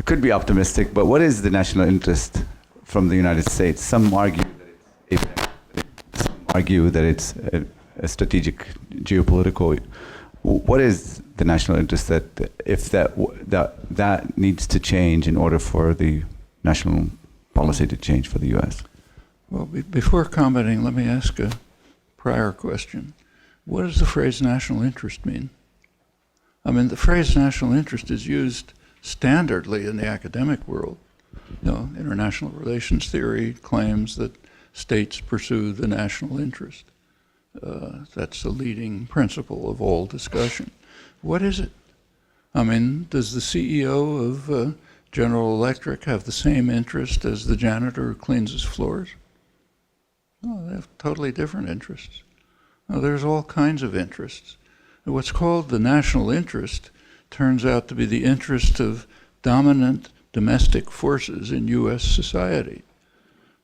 could be optimistic, but what is the national interest from the United States? Some argue that it's a strategic geopolitical. What is the national interest that needs to change in order for the national policy to change for the U.S.? Well, before commenting, let me ask a prior question. What does the phrase national interest mean? I mean, the phrase national interest is used standardly in the academic world. International relations theory claims that states pursue the national interest. That's the leading principle of all discussion. What is it? I mean, does the CEO of General Electric have the same interest as the janitor who cleans his floors? No, they have totally different interests. There's all kinds of interests. What's called the national interest turns out to be the interest of dominant domestic forces in U.S. society.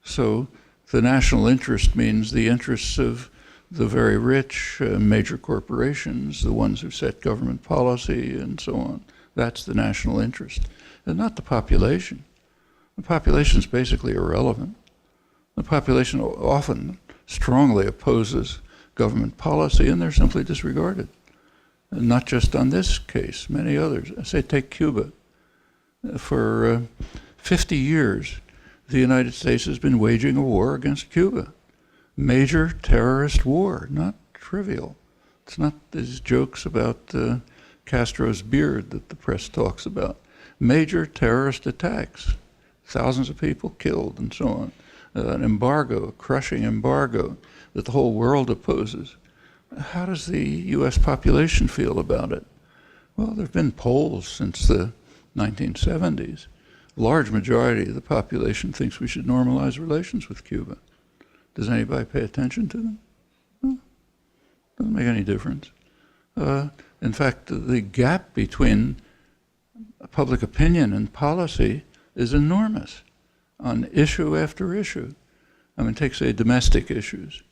So the national interest means the interests of the very rich, major corporations, the ones who set government policy and so on. That's the national interest, and not the population. The population is basically irrelevant. The population often strongly opposes government policy, and they're simply disregarded. And not just on this case, many others. I say take Cuba. For 50 years, the United States has been waging a war against Cuba. Major terrorist war, not trivial. It's not these jokes about Castro's beard that the press talks about. Major terrorist attacks, thousands of people killed and so on. An embargo, a crushing embargo that the whole world opposes. How does the U.S. population feel about it? Well, there have been polls since the 1970s. A large majority of the population thinks we should normalize relations with Cuba. Does anybody pay attention to them? No, doesn't make any difference. In fact, the gap between public opinion and policy is enormous on issue after issue. I mean, take, say, domestic issues.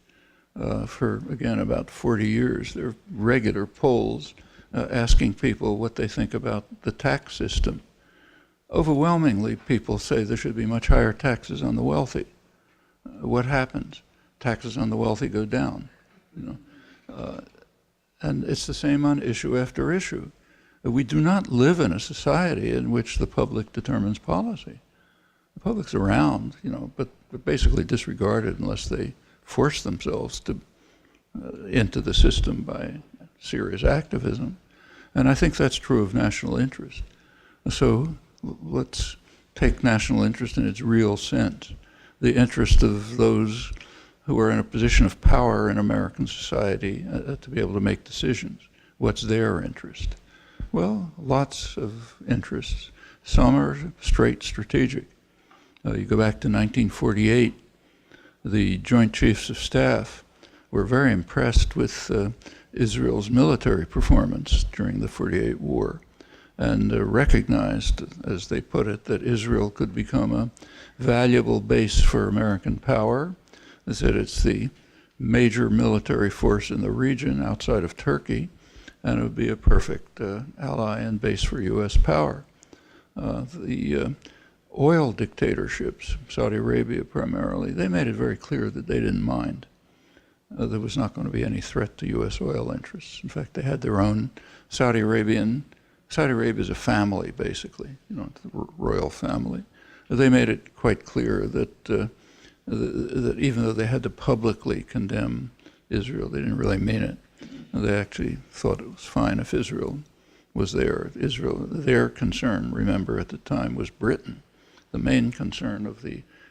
For, again, about 40 years, there are regular polls asking people what they think about the tax system. Overwhelmingly, people say there should be much higher taxes on the wealthy. What happens? Taxes on the wealthy go down. And it's the same on issue after issue. We do not live in a society in which the public determines policy. The public's around, but basically disregarded unless they force themselves into the system by serious activism. And I think that's true of national interest. So let's take national interest in its real sense, the interest of those who are in a position of power in American society to be able to make decisions. What's their interest? Well, lots of interests. Some are straight strategic. You go back to 1948, the Joint Chiefs of Staff were very impressed with Israel's military performance during the 48 war and recognized, as they put it, that Israel could become a valuable base for American power. They said it's the major military force in the region outside of Turkey, and it would be a perfect ally and base for U.S. power. The oil dictatorships, Saudi Arabia primarily, they made it very clear that they didn't mind. There was not going to be any threat to U.S. oil interests. In fact, they had their own Saudi Arabia is a family, basically, the royal family. They made it quite clear that that even though they had to publicly condemn Israel, they didn't really mean it. They actually thought it was fine if Israel was there. Their concern, remember, at the time was Britain. The main concern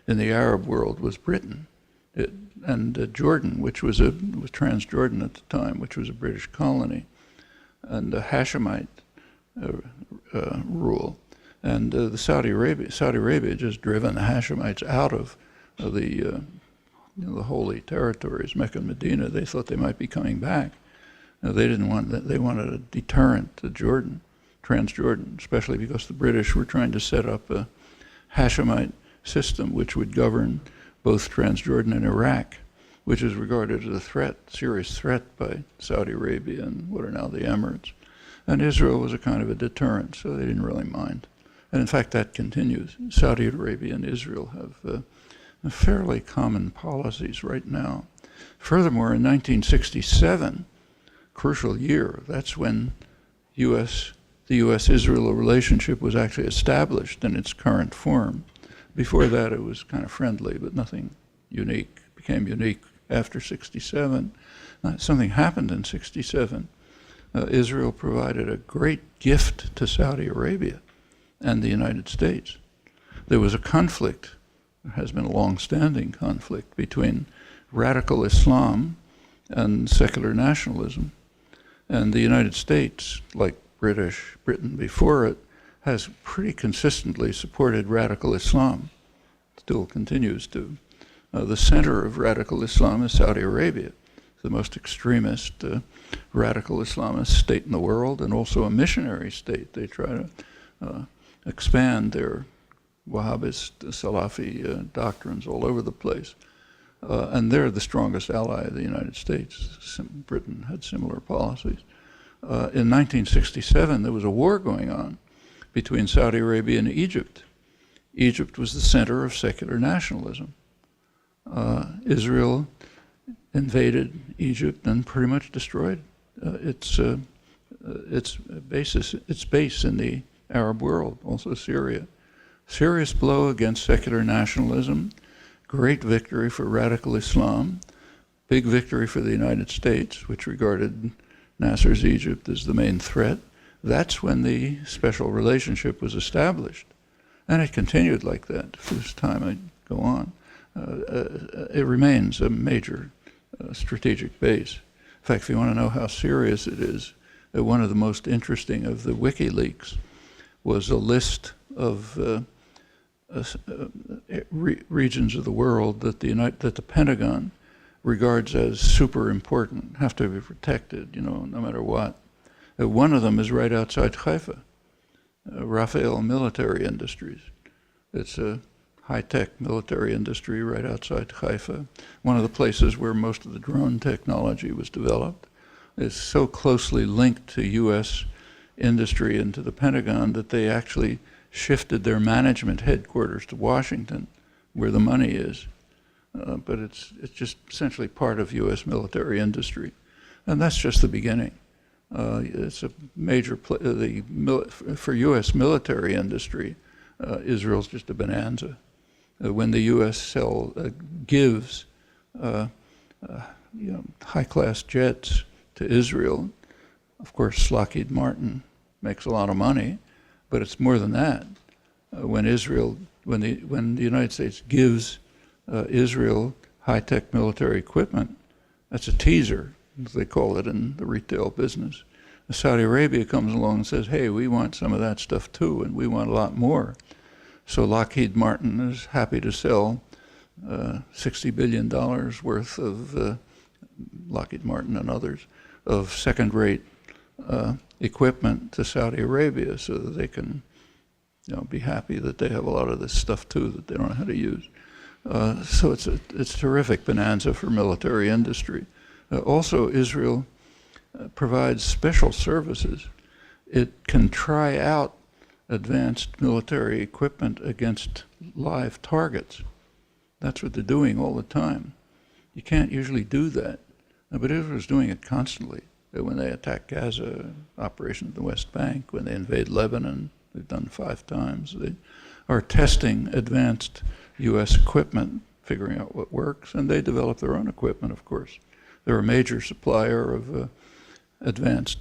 in the Arab world was Britain, and Jordan, which was Transjordan at the time, which was a British colony, and the Hashemite rule, and the Saudi Arabia had just driven the Hashemites out of the holy territories, Mecca and Medina. They thought they might be coming back. They didn't want that. They wanted a deterrent to Jordan, Transjordan, especially because the British were trying to set up a Hashemite system which would govern both Transjordan and Iraq, which is regarded as a serious threat by Saudi Arabia and what are now the Emirates. And Israel was a kind of a deterrent, so they didn't really mind. And in fact, that continues. Saudi Arabia and Israel have fairly common policies right now. Furthermore, in 1967, crucial year, that's when the U.S.-Israel relationship was actually established in its current form. Before that, it was kind of friendly, but nothing unique. It became unique after 67. Something happened in 67. Israel provided a great gift to Saudi Arabia and the United States. There was a conflict, there has been a long-standing conflict between radical Islam and secular nationalism. And the United States, like Britain before it, has pretty consistently supported radical Islam, still continues to. The center of radical Islam is Saudi Arabia, the most extremist radical Islamist state in the world, and also a missionary state. They try to expand their Wahhabist, Salafi doctrines all over the place. And they're the strongest ally of the United States. Britain had similar policies. In 1967, there was a war going on between Saudi Arabia and Egypt. Egypt was the center of secular nationalism. Israel invaded Egypt and pretty much destroyed its base in the Arab world, also Syria. Serious blow against secular nationalism, great victory for radical Islam, big victory for the United States, which regarded Nasser's Egypt as the main threat. That's when the special relationship was established. And it continued like that for this time I go on. It remains a major strategic base. In fact, if you want to know how serious it is, one of the most interesting of the WikiLeaks was a list of regions of the world that the Pentagon regards as super important, have to be protected, no matter what. One of them is right outside Haifa, Rafael Military Industries. It's a high-tech military industry right outside Haifa, one of the places where most of the drone technology was developed. It's so closely linked to U.S. industry and to the Pentagon that they actually shifted their management headquarters to Washington, where the money is. But it's just essentially part of U.S. military industry. And that's just the beginning. It's a major, for U.S. military industry, Israel's just a bonanza. When the U.S. gives high-class jets to Israel, of course, Lockheed Martin makes a lot of money, but it's more than that. When the United States gives Israel high-tech military equipment, that's a teaser, as they call it in the retail business. Saudi Arabia comes along and says, hey, we want some of that stuff too, and we want a lot more. So Lockheed Martin is happy to sell $60 billion worth of, Lockheed Martin and others, of second-rate equipment to Saudi Arabia so that they can be happy that they have a lot of this stuff too that they don't know how to use. So it's a terrific bonanza for military industry. Also, Israel provides special services. It can try out advanced military equipment against live targets. That's what they're doing all the time. You can't usually do that, but Israel's doing it constantly. When they attack Gaza, operations in the West Bank, when they invade Lebanon, they've done 5 times. They are testing advanced U.S. equipment, figuring out what works, and they develop their own equipment, of course. They're a major supplier of advanced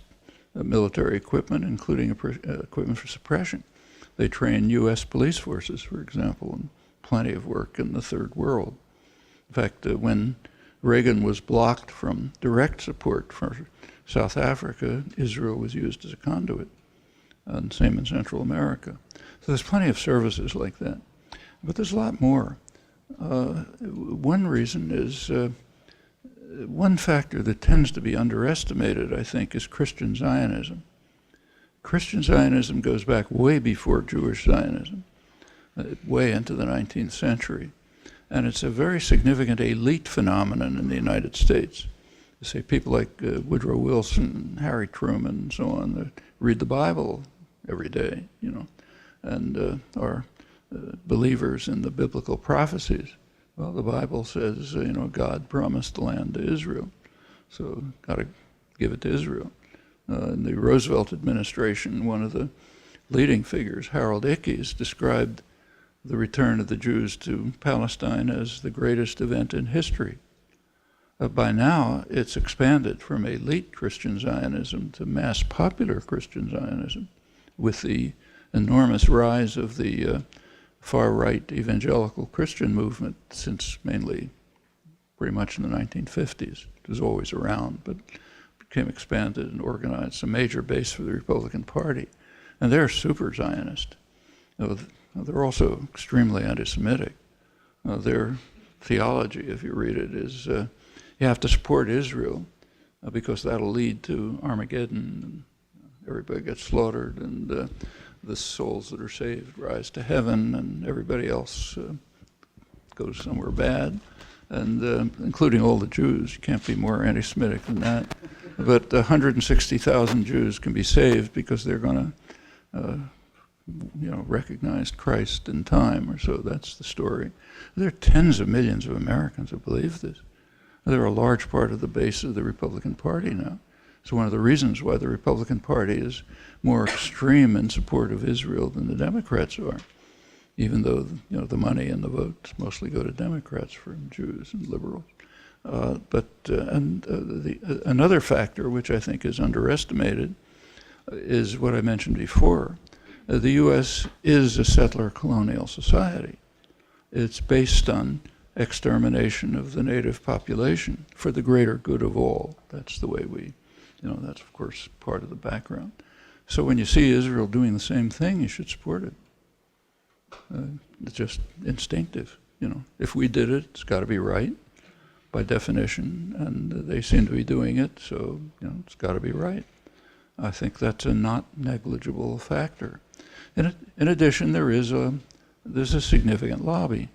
military equipment, including equipment for suppression. They train U.S. police forces, for example, and plenty of work in the Third World. In fact, when Reagan was blocked from direct support for South Africa, Israel was used as a conduit, and same in Central America. So there's plenty of services like that. But there's a lot more. One reason is, one factor that tends to be underestimated, I think, is Christian Zionism. Christian Zionism goes back way before Jewish Zionism, way into the 19th century. And it's a very significant elite phenomenon in the United States. You say people like Woodrow Wilson, Harry Truman, and so on, that read the Bible every day, and are believers in the biblical prophecies. Well, the Bible says, God promised the land to Israel, so got to give it to Israel. In the Roosevelt administration, one of the leading figures, Harold Ickes, described the return of the Jews to Palestine as the greatest event in history. By now, it's expanded from elite Christian Zionism to mass popular Christian Zionism, with the enormous rise of the far-right evangelical Christian movement since mainly pretty much in the 1950s. It was always around, but became expanded and organized. It's a major base for the Republican Party. And they're super Zionist. They're also extremely anti-Semitic. Their theology, if you read it, is you have to support Israel because that'll lead to Armageddon. Everybody gets slaughtered, and the souls that are saved rise to heaven, and everybody else goes somewhere bad, and including all the Jews. You can't be more anti-Semitic than that. But 160,000 Jews can be saved because they're going to recognize Christ in time, or so. That's the story. There are tens of millions of Americans who believe this. They're a large part of the base of the Republican Party now. It's one of the reasons why the Republican Party is more extreme in support of Israel than the Democrats are, even though the money and the votes mostly go to Democrats from Jews and liberals. Another factor, which I think is underestimated, is what I mentioned before. The U.S. is a settler colonial society. It's based on extermination of the native population for the greater good of all. That's the way we, that's of course part of the background. So when you see Israel doing the same thing, you should support it. It's just instinctive. If we did it, it's got to be right by definition, and they seem to be doing it, so it's got to be right. I think that's a not negligible factor. In addition, there's a significant lobby.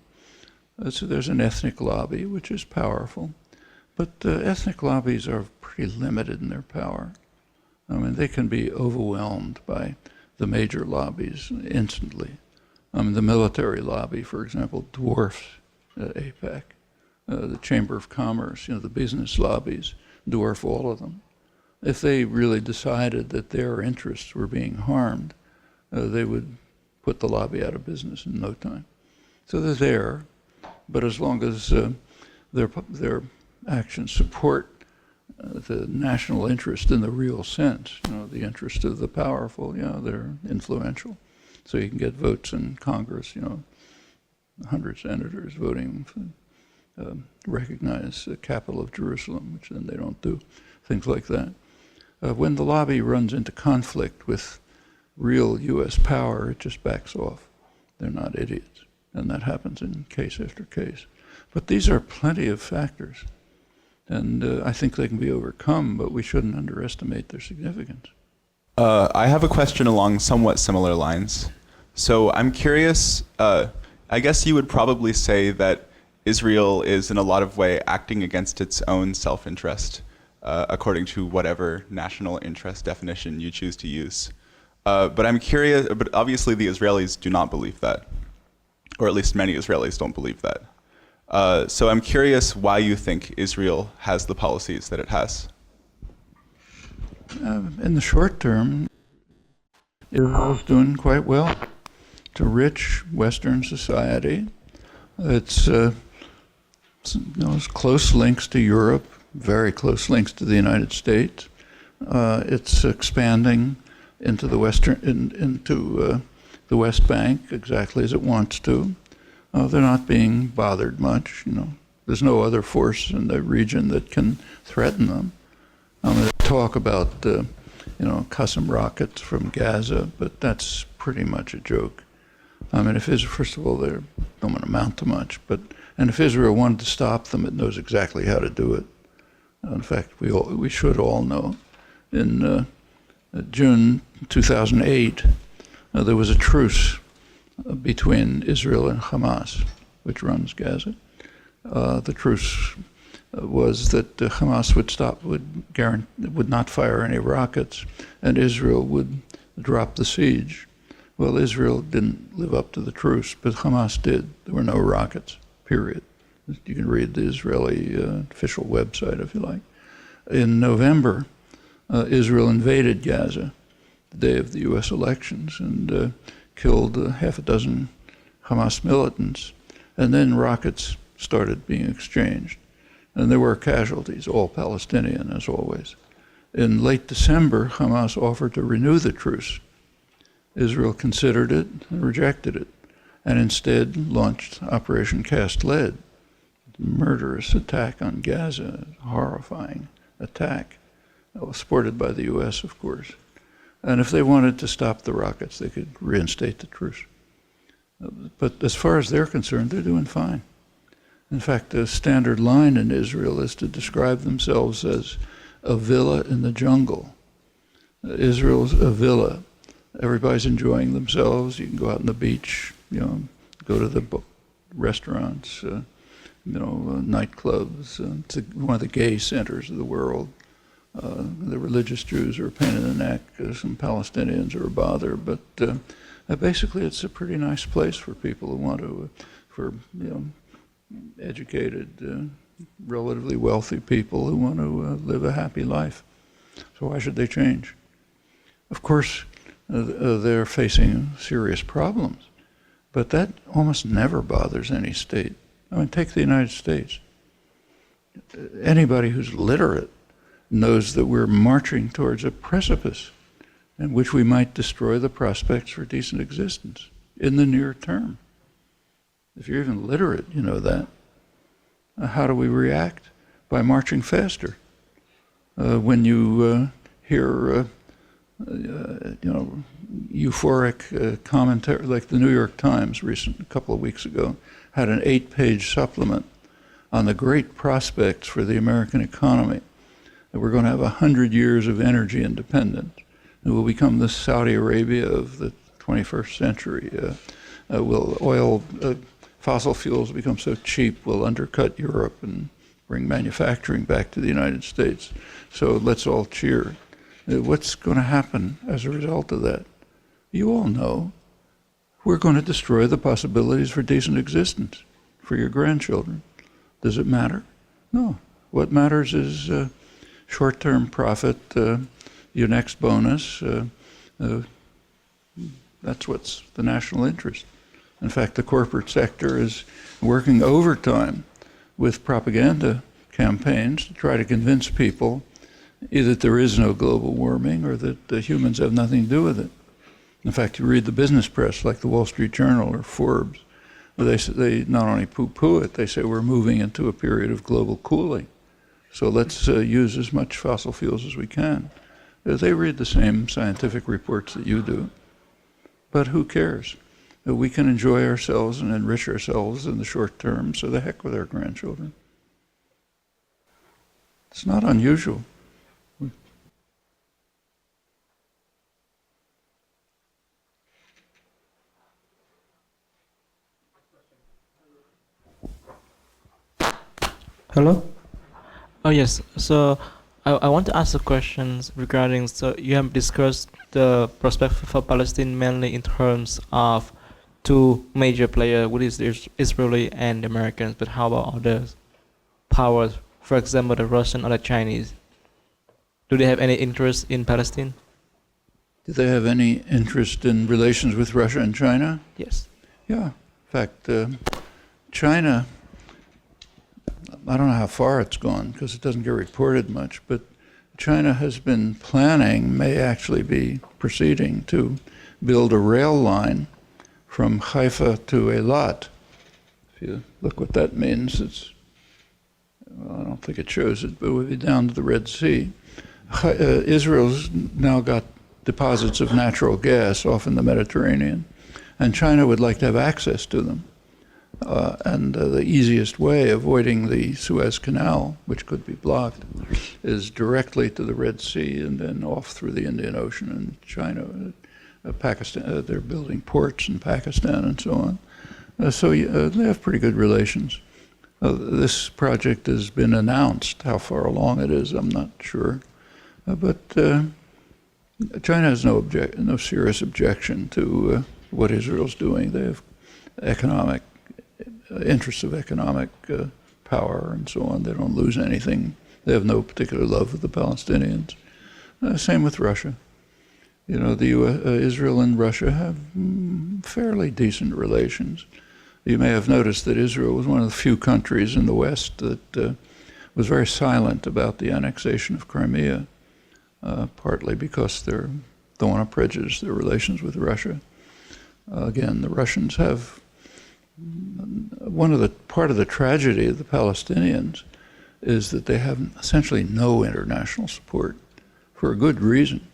There's an ethnic lobby, which is powerful, but ethnic lobbies are pretty limited in their power. I mean, they can be overwhelmed by the major lobbies instantly. The military lobby, for example, dwarfs AIPAC. The Chamber of Commerce, the business lobbies dwarf all of them. If they really decided that their interests were being harmed, they would put the lobby out of business in no time. So they're there, but as long as their actions support the national interest in the real sense, the interest of the powerful, they're influential. So you can get votes in Congress, 100 senators voting for recognize the capital of Jerusalem, which then they don't do, things like that. When the lobby runs into conflict with real U.S. power, it just backs off. They're not idiots, and that happens in case after case. But these are plenty of factors, and I think they can be overcome, but we shouldn't underestimate their significance. I have a question along somewhat similar lines. So I'm curious, I guess you would probably say that Israel is in a lot of way acting against its own self-interest, according to whatever national interest definition you choose to use. But I'm curious, but obviously the Israelis do not believe that, or at least many Israelis don't believe that. So I'm curious why you think Israel has the policies that it has. In the short term, Israel's doing quite well. It's a rich Western society. It's close links to Europe, very close links to the United States. It's expanding into the the West Bank exactly as it wants to. They're not being bothered much. There's no other force in the region that can threaten them. They talk about Qassam rockets from Gaza, but that's pretty much a joke. First of all, they don't want to amount to much, and if Israel wanted to stop them, it knows exactly how to do it. In fact, we should all know. In June 2008, there was a truce between Israel and Hamas, which runs Gaza. The truce was that Hamas would not fire any rockets, and Israel would drop the siege. Well, Israel didn't live up to the truce, but Hamas did. There were no rockets, period. You can read the Israeli official website if you like. In November, Israel invaded Gaza, the day of the U.S. elections, and killed half a dozen Hamas militants. And then rockets started being exchanged. And there were casualties, all Palestinian as always. In late December, Hamas offered to renew the truce. Israel considered it and rejected it, and instead launched Operation Cast Lead, a murderous attack on Gaza, a horrifying attack, supported by the U.S., of course. And if they wanted to stop the rockets, they could reinstate the truce. But as far as they're concerned, they're doing fine. In fact, the standard line in Israel is to describe themselves as a villa in the jungle. Israel's a villa. Everybody's enjoying themselves. You can go out on the beach, go to the restaurants, nightclubs. It's one of the gay centers of the world. The religious Jews are a pain in the neck. Some Palestinians are a bother, but basically it's a pretty nice place for people who want to, educated, relatively wealthy people who want to live a happy life. So why should they change? Of course, they're facing serious problems, but that almost never bothers any state. Take the United States. Anybody who's literate knows that we're marching towards a precipice in which we might destroy the prospects for decent existence in the near term. If you're even literate, you know that. How do we react? By marching faster. When you hear euphoric commentary, like the New York Times a couple of weeks ago, had an 8-page supplement on the great prospects for the American economy, that we're going to have 100 years of energy independence, and we'll become the Saudi Arabia of the 21st century. Fossil fuels become so cheap, we'll undercut Europe and bring manufacturing back to the United States. So let's all cheer. What's going to happen as a result of that? You all know we're going to destroy the possibilities for decent existence for your grandchildren. Does it matter? No. What matters is short-term profit, your next bonus. That's what's the national interest. In fact, the corporate sector is working overtime with propaganda campaigns to try to convince people either that there is no global warming or that humans have nothing to do with it. In fact, you read the business press like the Wall Street Journal or Forbes, they not only poo-poo it, they say we're moving into a period of global cooling. So let's use as much fossil fuels as we can. They read the same scientific reports that you do. But who cares? We can enjoy ourselves and enrich ourselves in the short term, so the heck with our grandchildren. It's not unusual. Hello? Oh yes. So I want to ask a question regarding. So you have discussed the prospect for Palestine mainly in terms of two major players, which is Israeli and Americans. But how about other powers? For example, the Russian or the Chinese. Do they have any interest in Palestine? Do they have any interest in relations with Russia and China? Yes. Yeah. In fact, China, I don't know how far it's gone because it doesn't get reported much, but China has been planning, may actually be proceeding to build a rail line from Haifa to Eilat. If you look what that means, well, I don't think it shows it, but it would be down to the Red Sea. Israel's now got deposits of natural gas off in the Mediterranean, and China would like to have access to them. And the easiest way, avoiding the Suez Canal, which could be blocked, is directly to the Red Sea and then off through the Indian Ocean and China, Pakistan. They're building ports in Pakistan and so on. So they have pretty good relations. This project has been announced. How far along it is, I'm not sure. But China has no serious objection to what Israel's doing. They have economic interests of economic power and so on. They don't lose anything. They have no particular love for the Palestinians. Same with Russia. You know, Israel and Russia have fairly decent relations. You may have noticed that Israel was one of the few countries in the West that was very silent about the annexation of Crimea, partly because they don't want to prejudice their relations with Russia. Again, the Russians have part of the tragedy of the Palestinians is that they have essentially no international support for a good reason.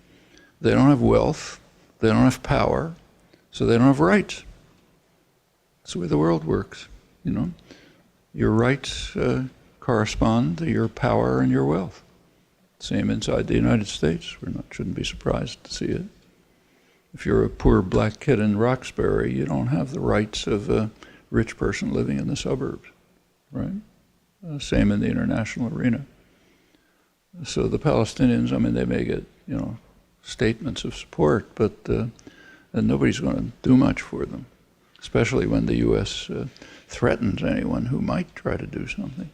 They don't have wealth, they don't have power, so they don't have rights. That's the way the world works, you know. Your rights correspond to your power and your wealth. Same inside the United States. Shouldn't be surprised to see it. If you're a poor black kid in Roxbury, you don't have the rights of a rich person living in the suburbs, right? Same in the international arena. So the Palestinians, I mean, they may get, you know, statements of support, but and nobody's going to do much for them, especially when the U.S. threatens anyone who might try to do something.